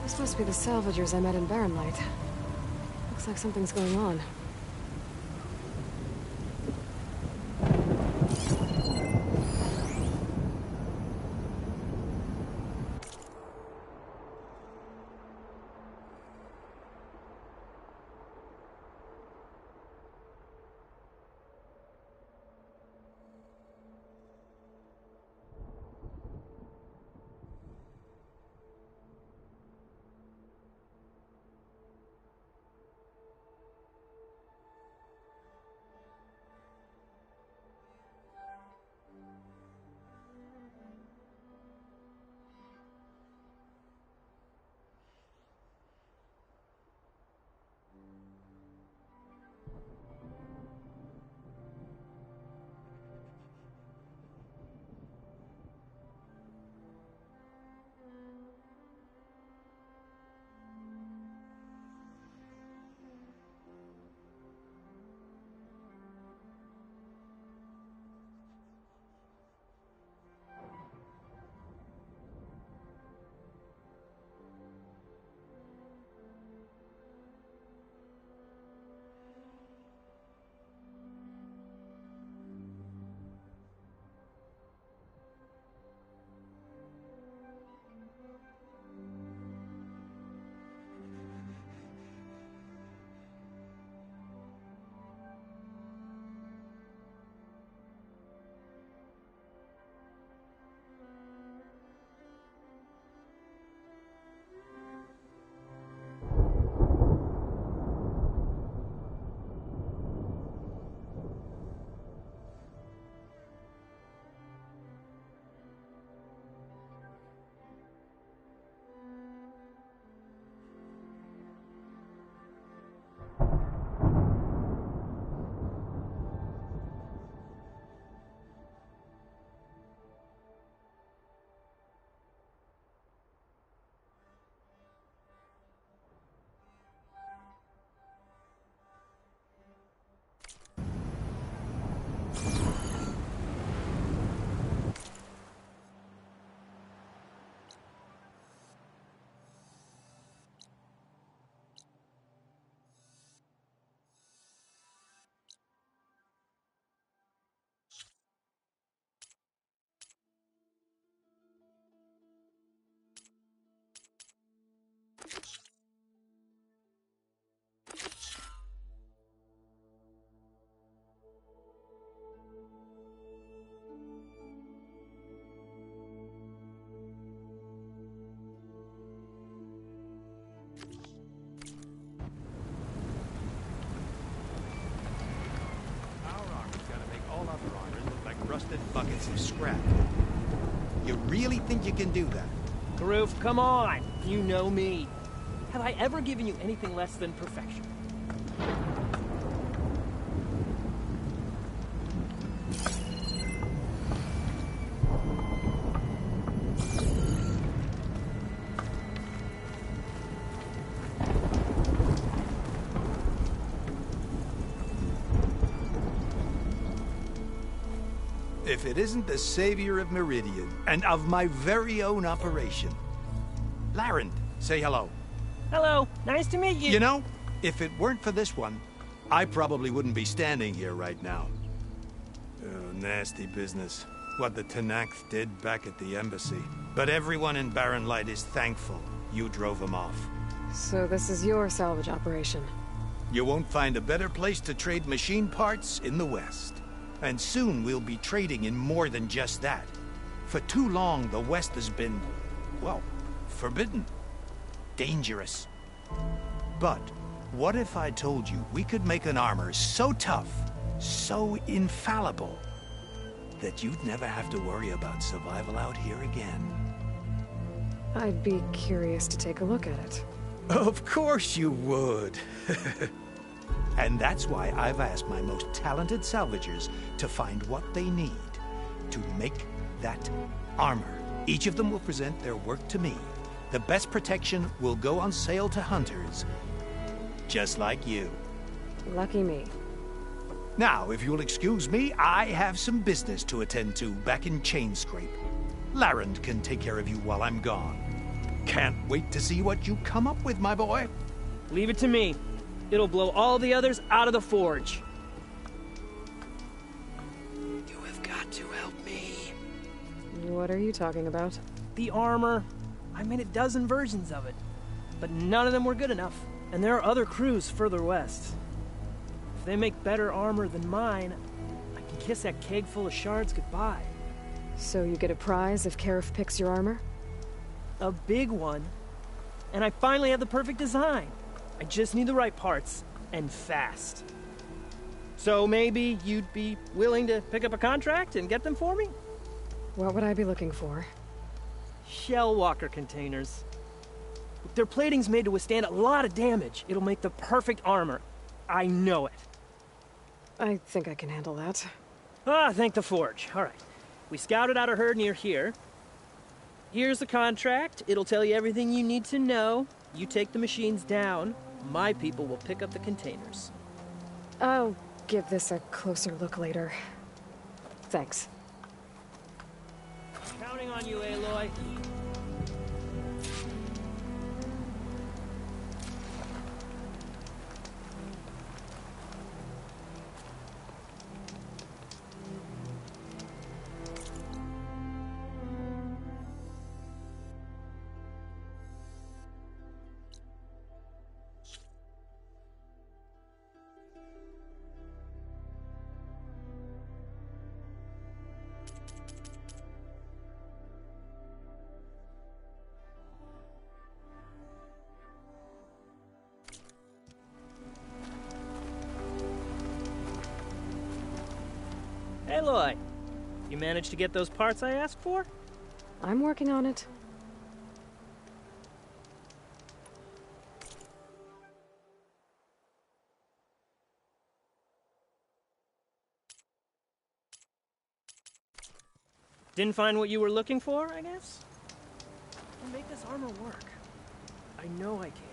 This must be the salvagers I met in Barren Light. Looks like something's going on. some scrap. You really think you can do that? Karoof, come on! You know me. Have I ever given you anything less than perfection? If it isn't the savior of Meridian, and of my very own operation. Larend, say hello. Hello, nice to meet you. You know, if it weren't for this one, I probably wouldn't be standing here right now. Oh, nasty business. What the Tenakth did back at the embassy. But everyone in Barren Light is thankful you drove them off. So this is your salvage operation? You won't find a better place to trade machine parts in the West. And soon we'll be trading in more than just that. For too long, the West has been, well, forbidden. Dangerous. But what if I told you we could make an armor so tough, so infallible, that you'd never have to worry about survival out here again? I'd be curious to take a look at it. Of course you would. And that's why I've asked my most talented salvagers to find what they need to make that armor. Each of them will present their work to me. The best protection will go on sale to hunters, just like you. Lucky me. Now, if you'll excuse me, I have some business to attend to back in Chainscrape. Larend can take care of you while I'm gone. Can't wait to see what you come up with, my boy. Leave it to me. It'll blow all the others out of the forge. You have got to help me. What are you talking about? The armor. I made a dozen versions of it, but none of them were good enough. And there are other crews further west. If they make better armor than mine, I can kiss that keg full of shards goodbye. So you get a prize if Karif picks your armor? A big one. And I finally have the perfect design. I just need the right parts, and fast. So maybe you'd be willing to pick up a contract and get them for me? What would I be looking for? Shell walker containers. Their plating's made to withstand a lot of damage. It'll make the perfect armor. I know it. I think I can handle that. Ah, thank the forge. All right. We scouted out a herd near here. Here's the contract. It'll tell you everything you need to know. You take the machines down. My people will pick up the containers. I'll give this a closer look later. Thanks. Counting on you, Aloy. Aloy, you managed to get those parts I asked for? I'm working on it. Didn't find what you were looking for, I guess? I'll make this armor work. I know I can.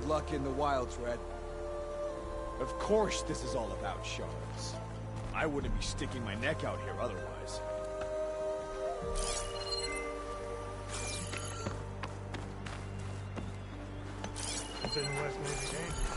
Good luck in the wilds, Red. Of course this is all about sharks. I wouldn't be sticking my neck out here otherwise. West may be dangerous.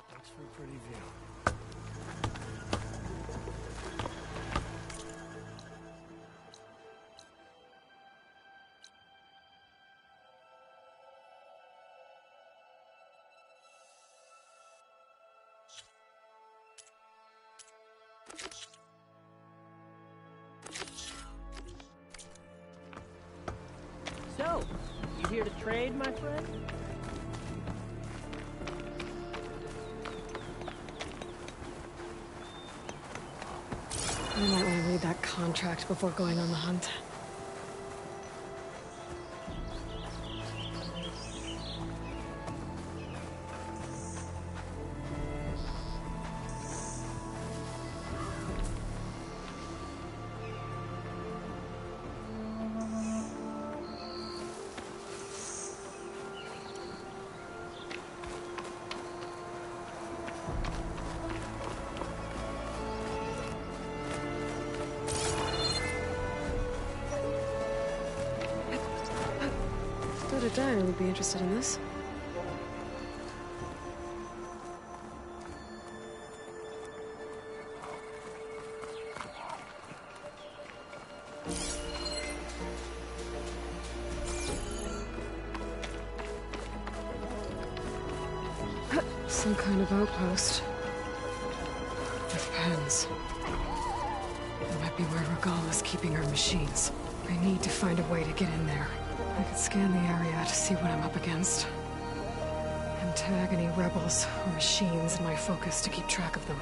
Thanks for a pretty view. So, you here to trade, my friend? I might want to read that contract before going on the hunt. Thought a diner would be interested in this. Some kind of outpost. With pens. That might be where Regala's keeping her machines. I need to find a way to get in there. I could scan the area to see what I'm up against. And tag any rebels or machines in my focus to keep track of them.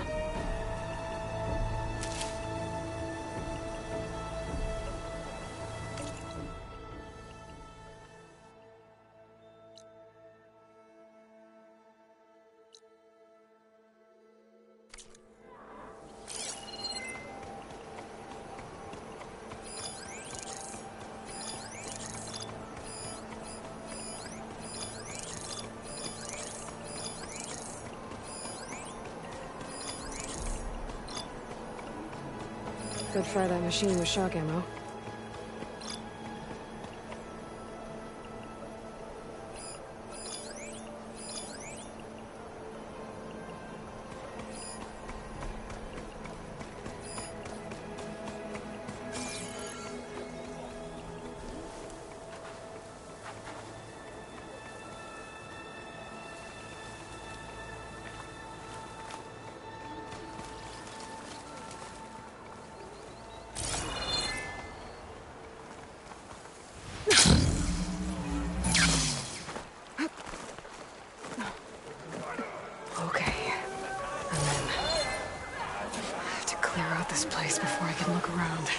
Could fry that machine with shock ammo. This place before I can look around.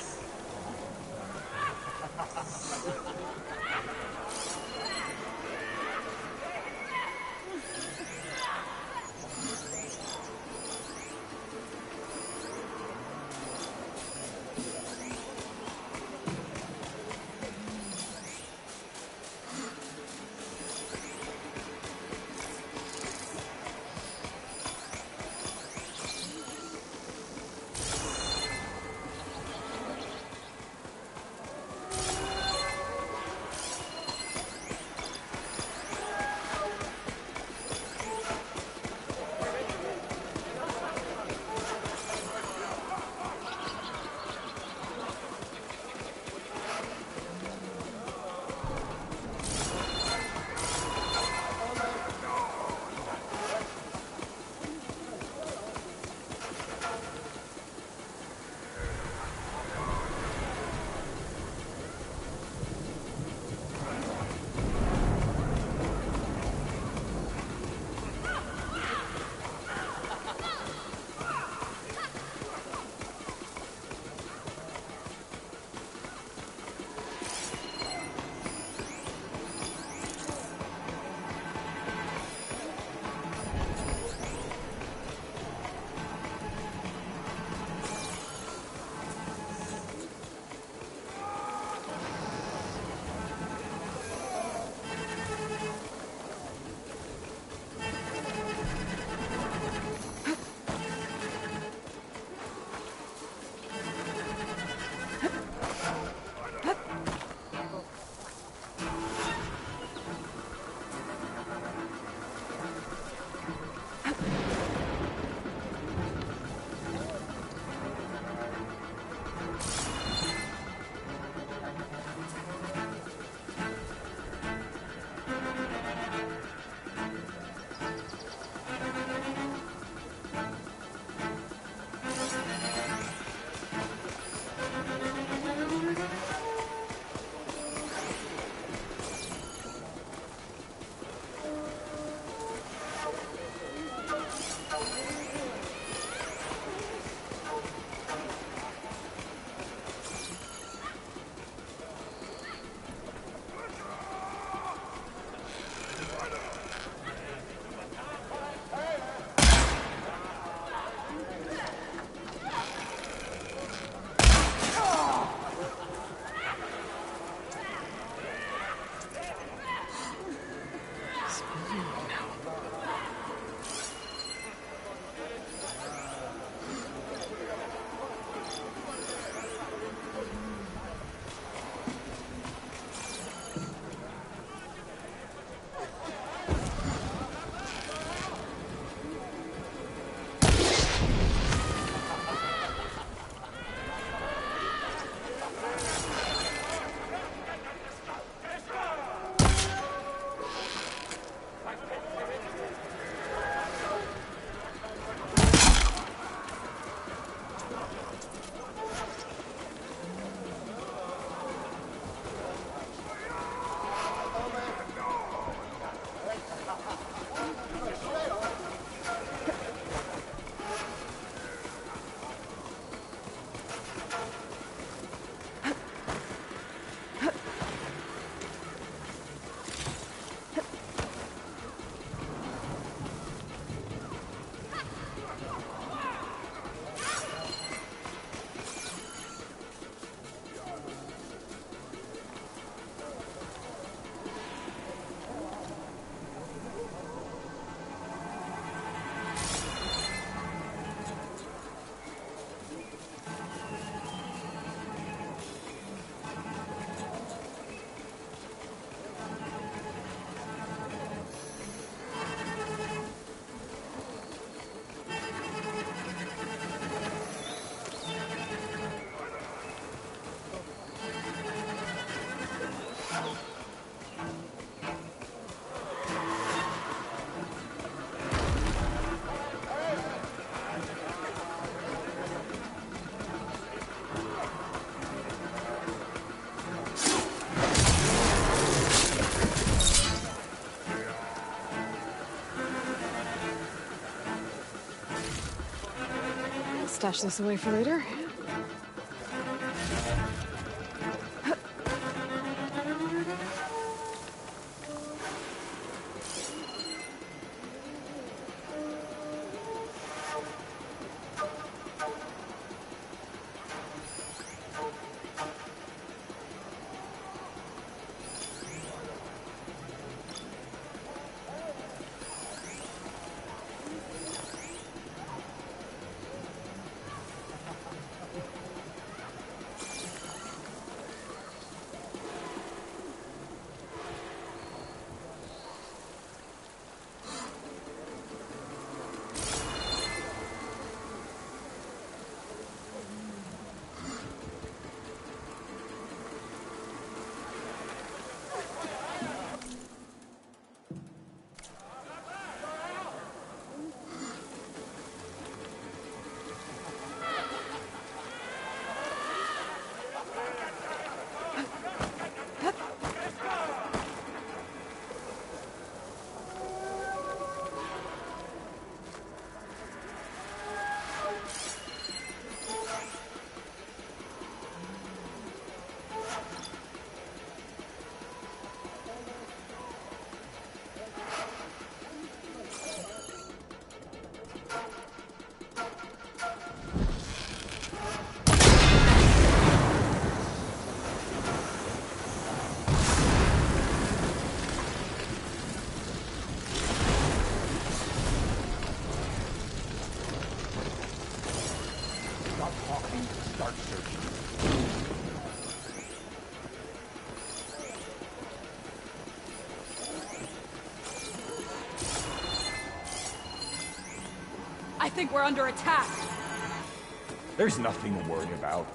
stash this away for later. I think we're under attack. There's nothing to worry about.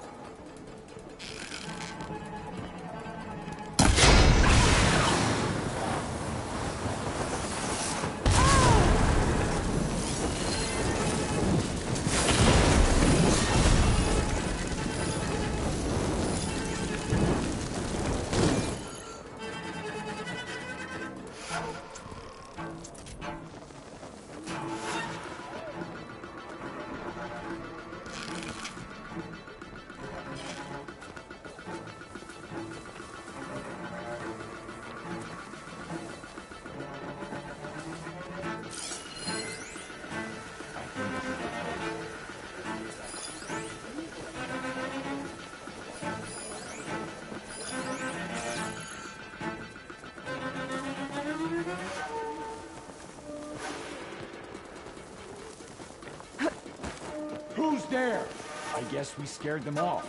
Who's there? I guess we scared them off.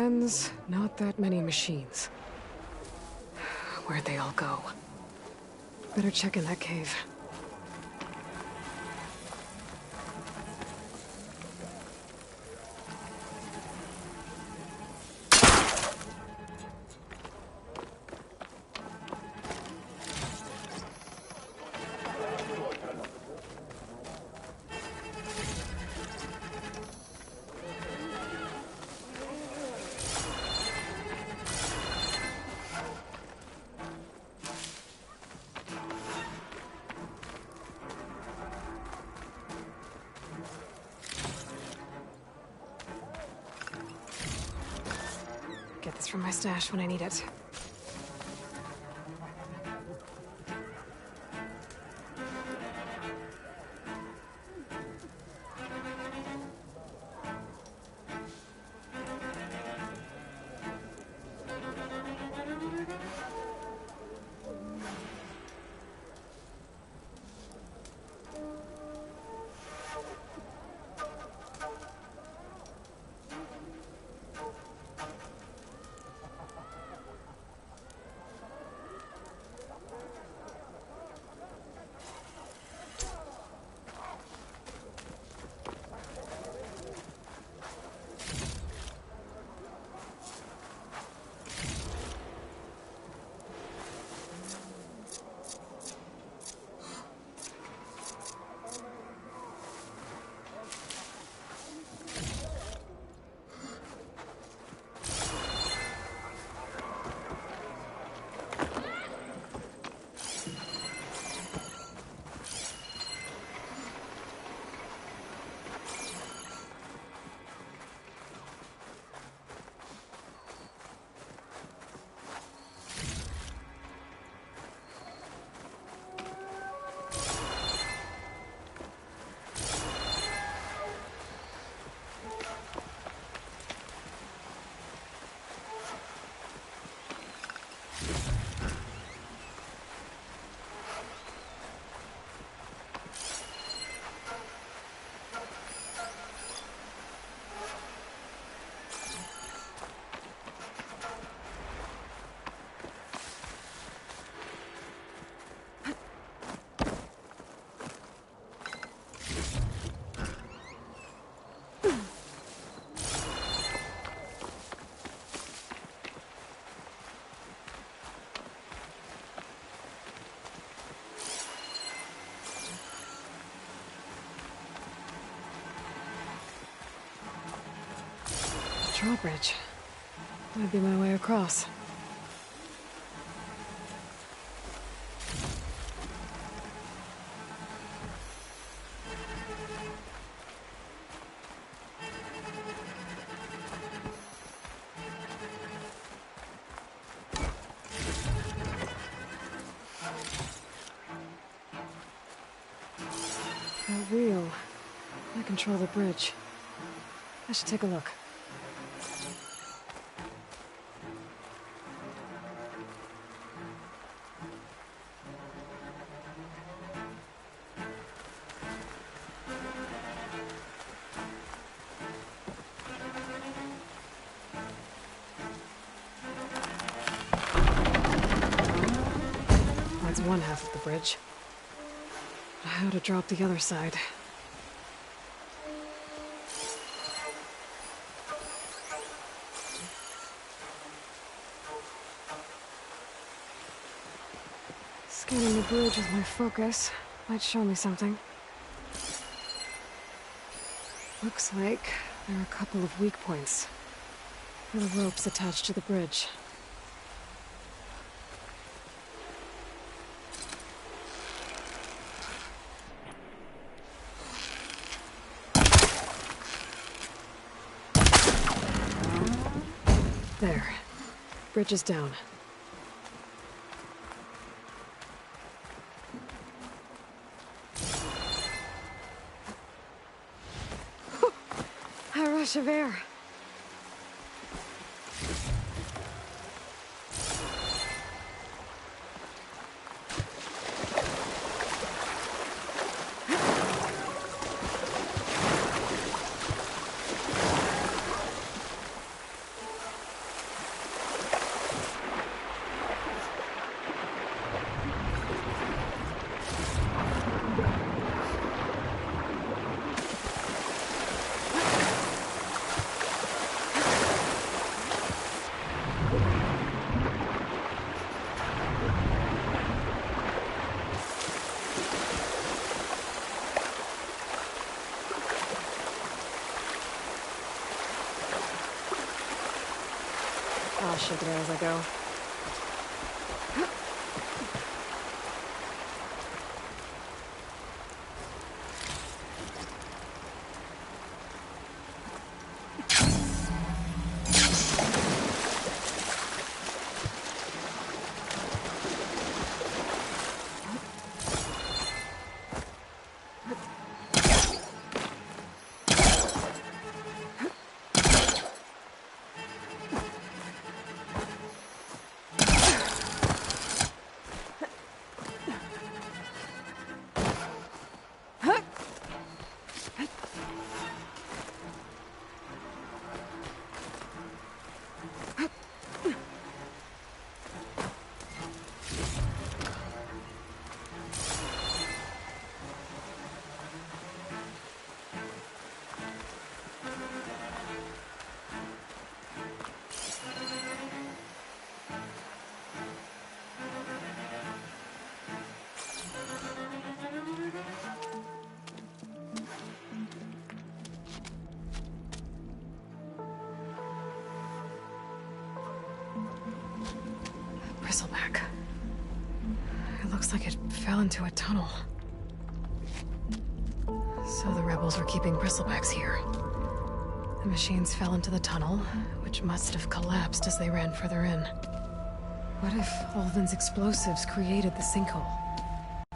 clans, not that many machines. Where'd they all go? Better check in that cave. Get this from my stash when I need it. Drawbridge. Might be my way across. That wheel. I control the bridge. I should take a look. That's one half of the bridge. But how to drop the other side? Scanning the bridge with my focus might show me something. Looks like there are a couple of weak points. There are ropes attached to the bridge. There. Bridge is down. A rush of air. shake it out as I go. Bristleback. It looks like it fell into a tunnel. So the rebels were keeping bristlebacks here. The machines fell into the tunnel, which must have collapsed as they ran further in. What if Ulvin's explosives created the sinkhole?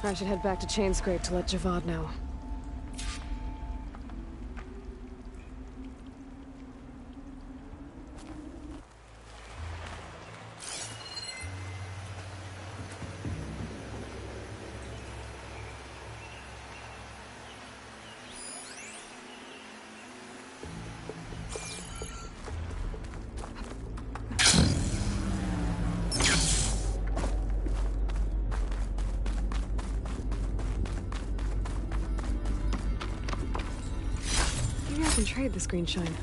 I should head back to Chainscrape to let Javad know. Maybe I can trade this green shine.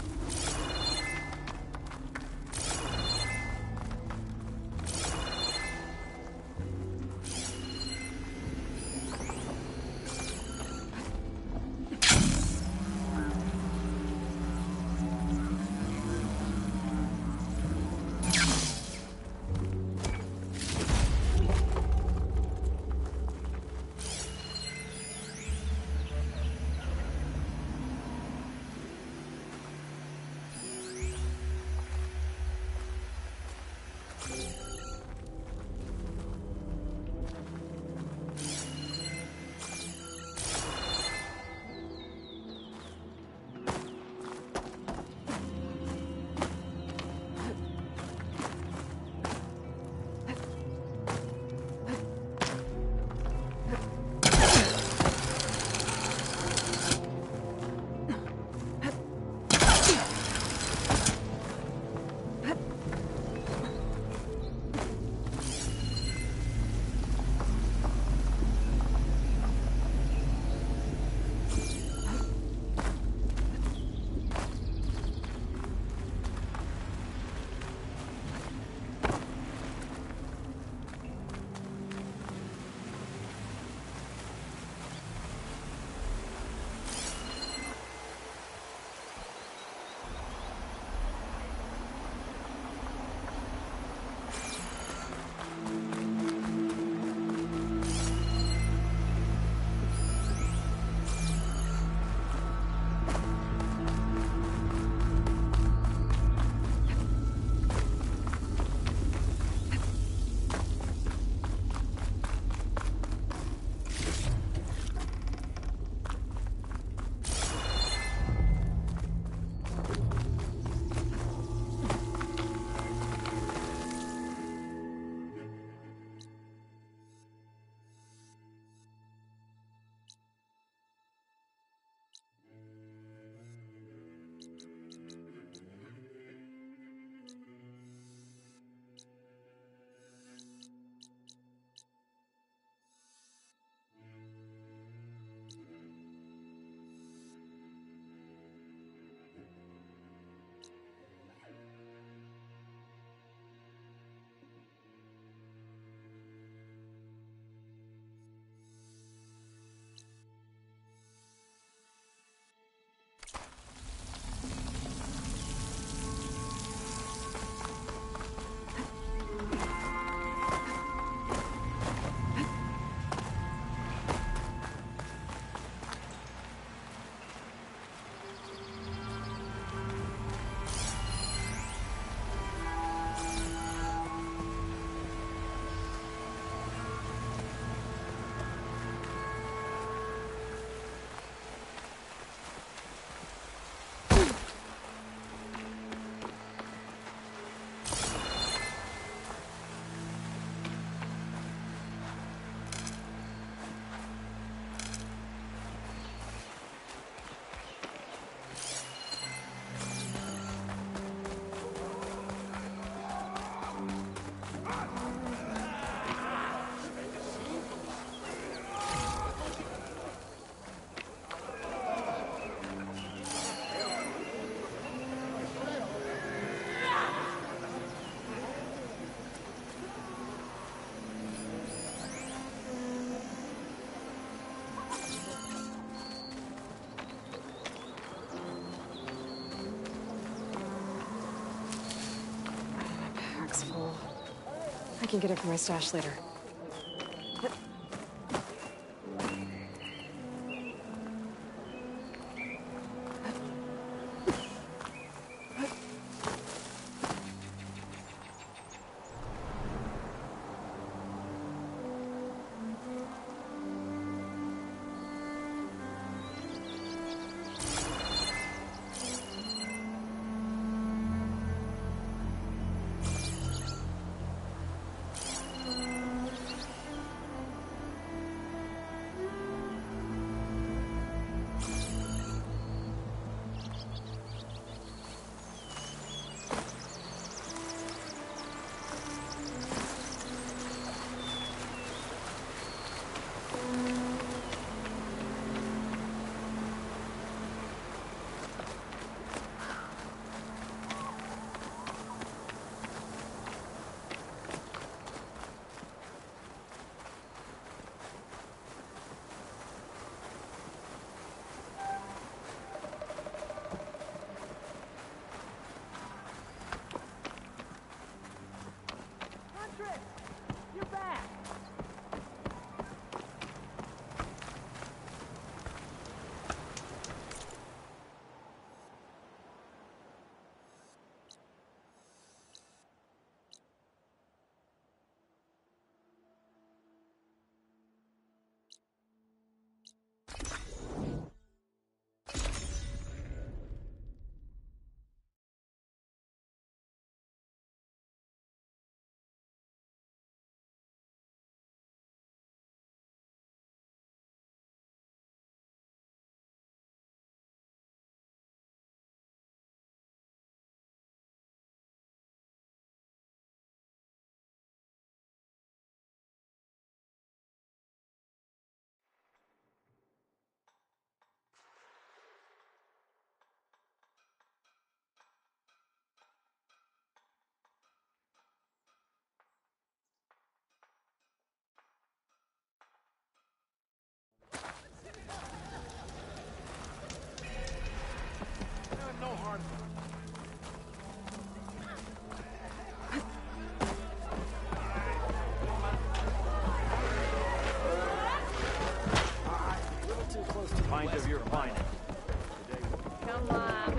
can get it from my stash later.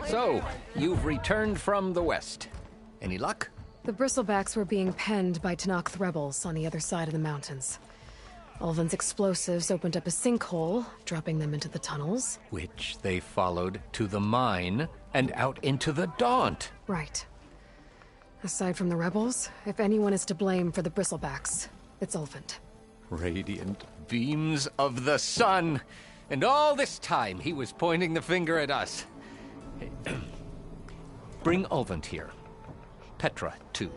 So, you've returned from the west. Any luck? The bristlebacks were being penned by Tenakth rebels on the other side of the mountains. Ulvin's explosives opened up a sinkhole, dropping them into the tunnels. Which they followed to the mine and out into the Daunt. Right. Aside from the rebels, if anyone is to blame for the bristlebacks, it's Ulvin. Radiant beams of the sun! And all this time he was pointing the finger at us. Bring Ulvin here. Petra, too.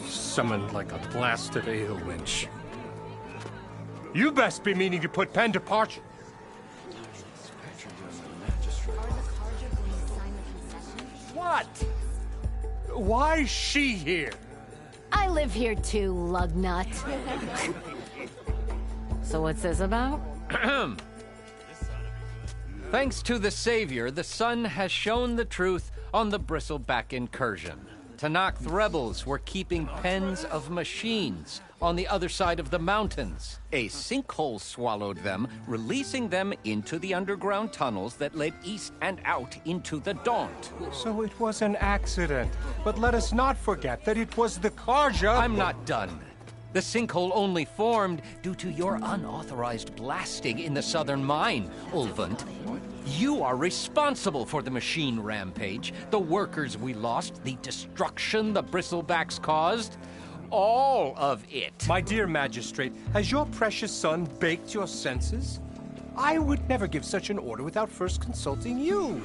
Summoned like a blasted ale winch. You best be meaning to put pen to parchment. What? Why is she here? I live here too, lugnut. So what's this about? Thanks to the Savior, the sun has shown the truth on the bristleback incursion. Tenakth rebels were keeping pens of machines on the other side of the mountains. A sinkhole swallowed them, releasing them into the underground tunnels that led east and out into the Daunt. So it was an accident. But let us not forget that it was the Karja— I'm not done. The sinkhole only formed due to your unauthorized blasting in the southern mine, Ulvin. You are responsible for the machine rampage, the workers we lost, the destruction the bristlebacks caused. All of it. My dear magistrate, has your precious son baked your senses? I would never give such an order without first consulting you.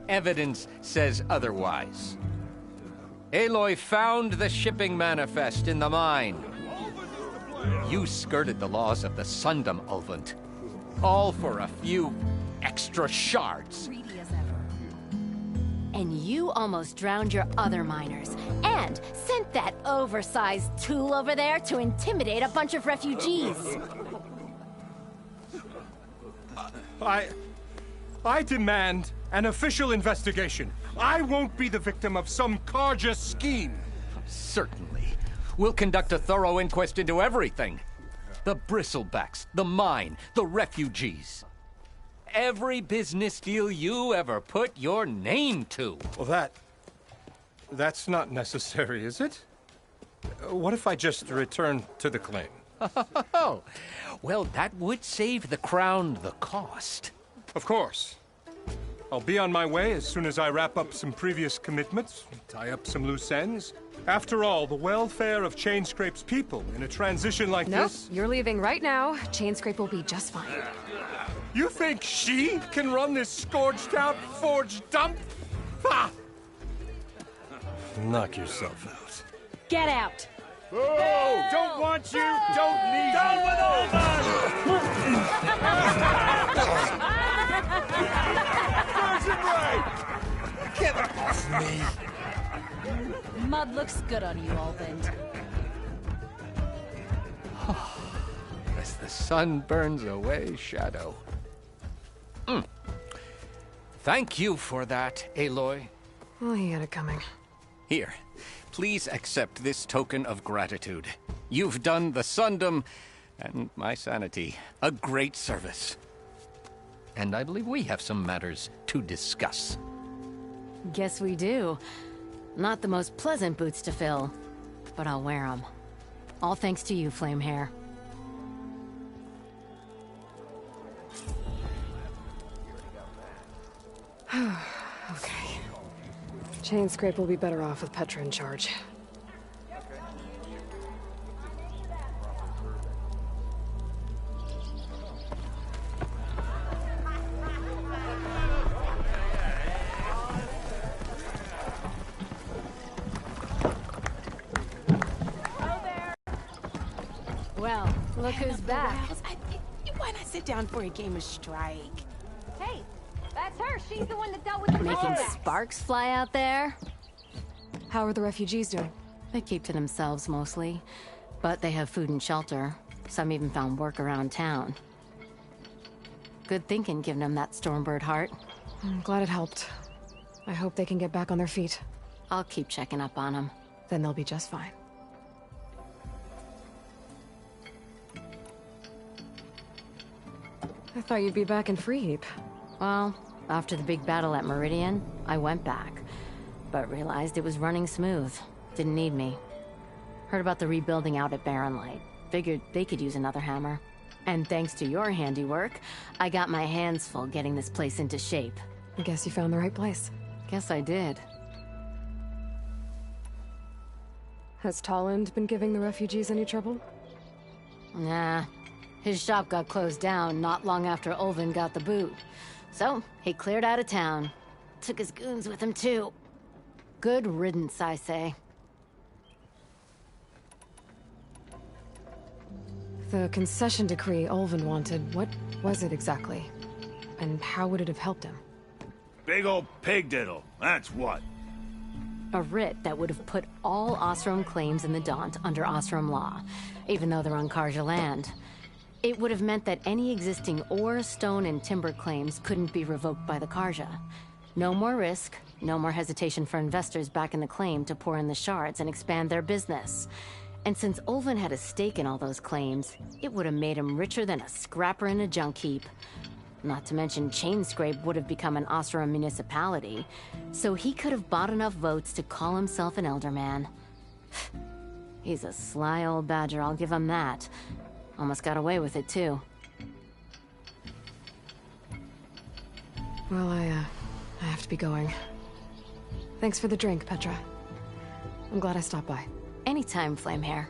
Evidence says otherwise. Aloy found the shipping manifest in the mine. You skirted the laws of the Sundom, Ulvin. All for a few extra shards. Greedy as ever. And you almost drowned your other miners. And sent that oversized tool over there to intimidate a bunch of refugees. I demand an official investigation. I won't be the victim of some Karja scheme. Certainly. We'll conduct a thorough inquest into everything. The bristlebacks, the mine, the refugees. Every business deal you ever put your name to. Well, that's not necessary, is it? What if I just return to the claim? Oh, well, that would save the Crown the cost. Of course. I'll be on my way as soon as I wrap up some previous commitments, tie up some loose ends. After all, the welfare of Chainscrape's people in a transition like this... Nope, you're leaving right now. Chainscrape will be just fine. You think she can run this scorched-out forge dump? Ha! Knock yourself out. Get out! Oh, don't want you, don't need Down you. with Get off me! Mud looks good on you, Olvind. As the sun burns away shadow. Thank you for that, Aloy. Well, he had it coming. Here, please accept this token of gratitude. You've done the Sundom and my sanity a great service. And I believe we have some matters to discuss. Guess we do. Not the most pleasant boots to fill, but I'll wear them. All thanks to you, Flamehair. Okay. Chainscrape will be better off with Petra in charge. Well, look who's back. Why not sit down for a game of strike? Hey, that's her. She's the one that dealt with the Making sparks fly out there? How are the refugees doing? They keep to themselves mostly, but they have food and shelter. Some even found work around town. Good thinking, giving them that Stormbird heart. I'm glad it helped. I hope they can get back on their feet. I'll keep checking up on them. Then they'll be just fine. I thought you'd be back in Freeheap. Well, after the big battle at Meridian, I went back, but realized it was running smooth. Didn't need me. Heard about the rebuilding out at Barren Light. Figured they could use another hammer. And thanks to your handiwork, I got my hands full getting this place into shape. I guess you found the right place. Guess I did. Has Tolland been giving the refugees any trouble? Nah. His shop got closed down not long after Ulvin got the boot. So, he cleared out of town. Took his goons with him, too. Good riddance, I say. The concession decree Ulvin wanted, what was it exactly? And how would it have helped him? Big old pig diddle, that's what. A writ that would have put all Osram claims in the Daunt under Osram law, even though they're on Karja land. It would have meant that any existing ore, stone, and timber claims couldn't be revoked by the Karja. No more risk, no more hesitation for investors back in the claim to pour in the shards and expand their business. And since Ulvin had a stake in all those claims, it would have made him richer than a scrapper in a junk heap. Not to mention Chainscrape would have become an Osram municipality, so he could have bought enough votes to call himself an elderman. He's a sly old badger, I'll give him that. Almost got away with it, too. Well, I have to be going. Thanks for the drink, Petra. I'm glad I stopped by. Anytime, Flamehair.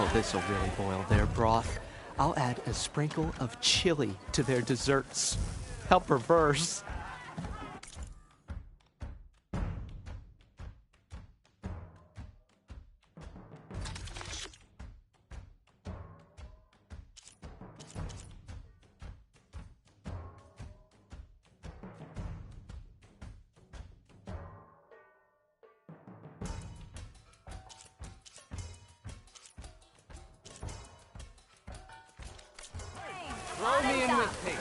Oh, this'll really boil their broth. I'll add a sprinkle of chili to their desserts. How perverse. Throw me in with Pete.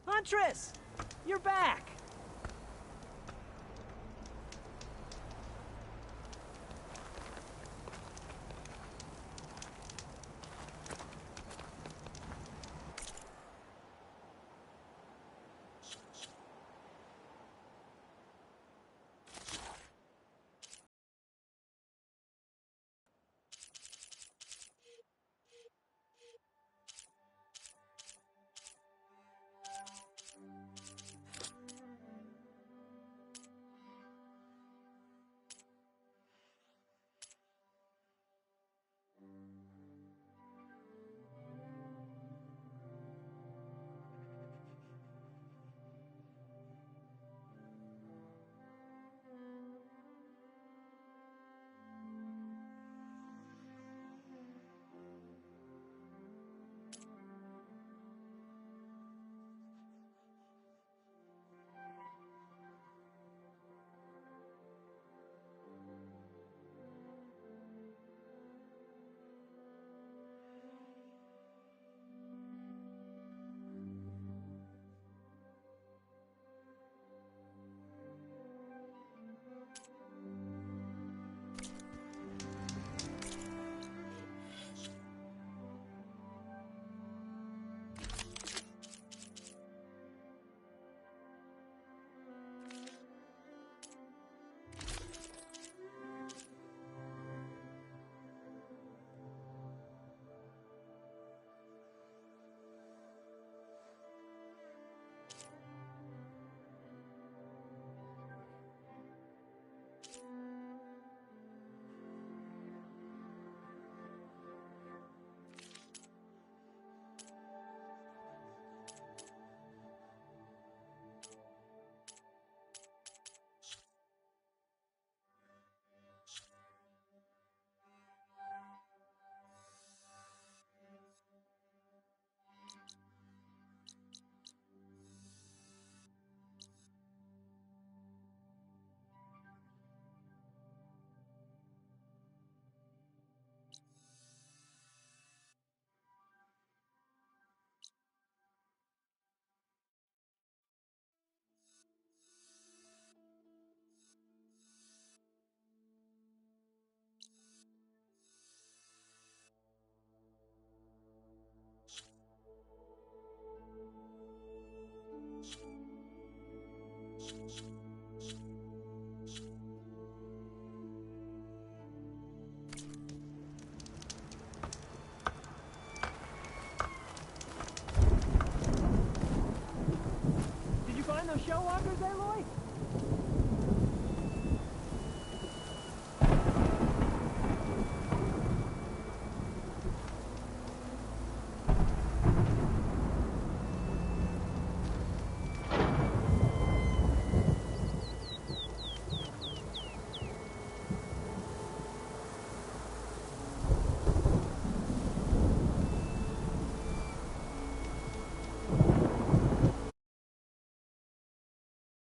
Huntress! You're back! show Andres Aloy?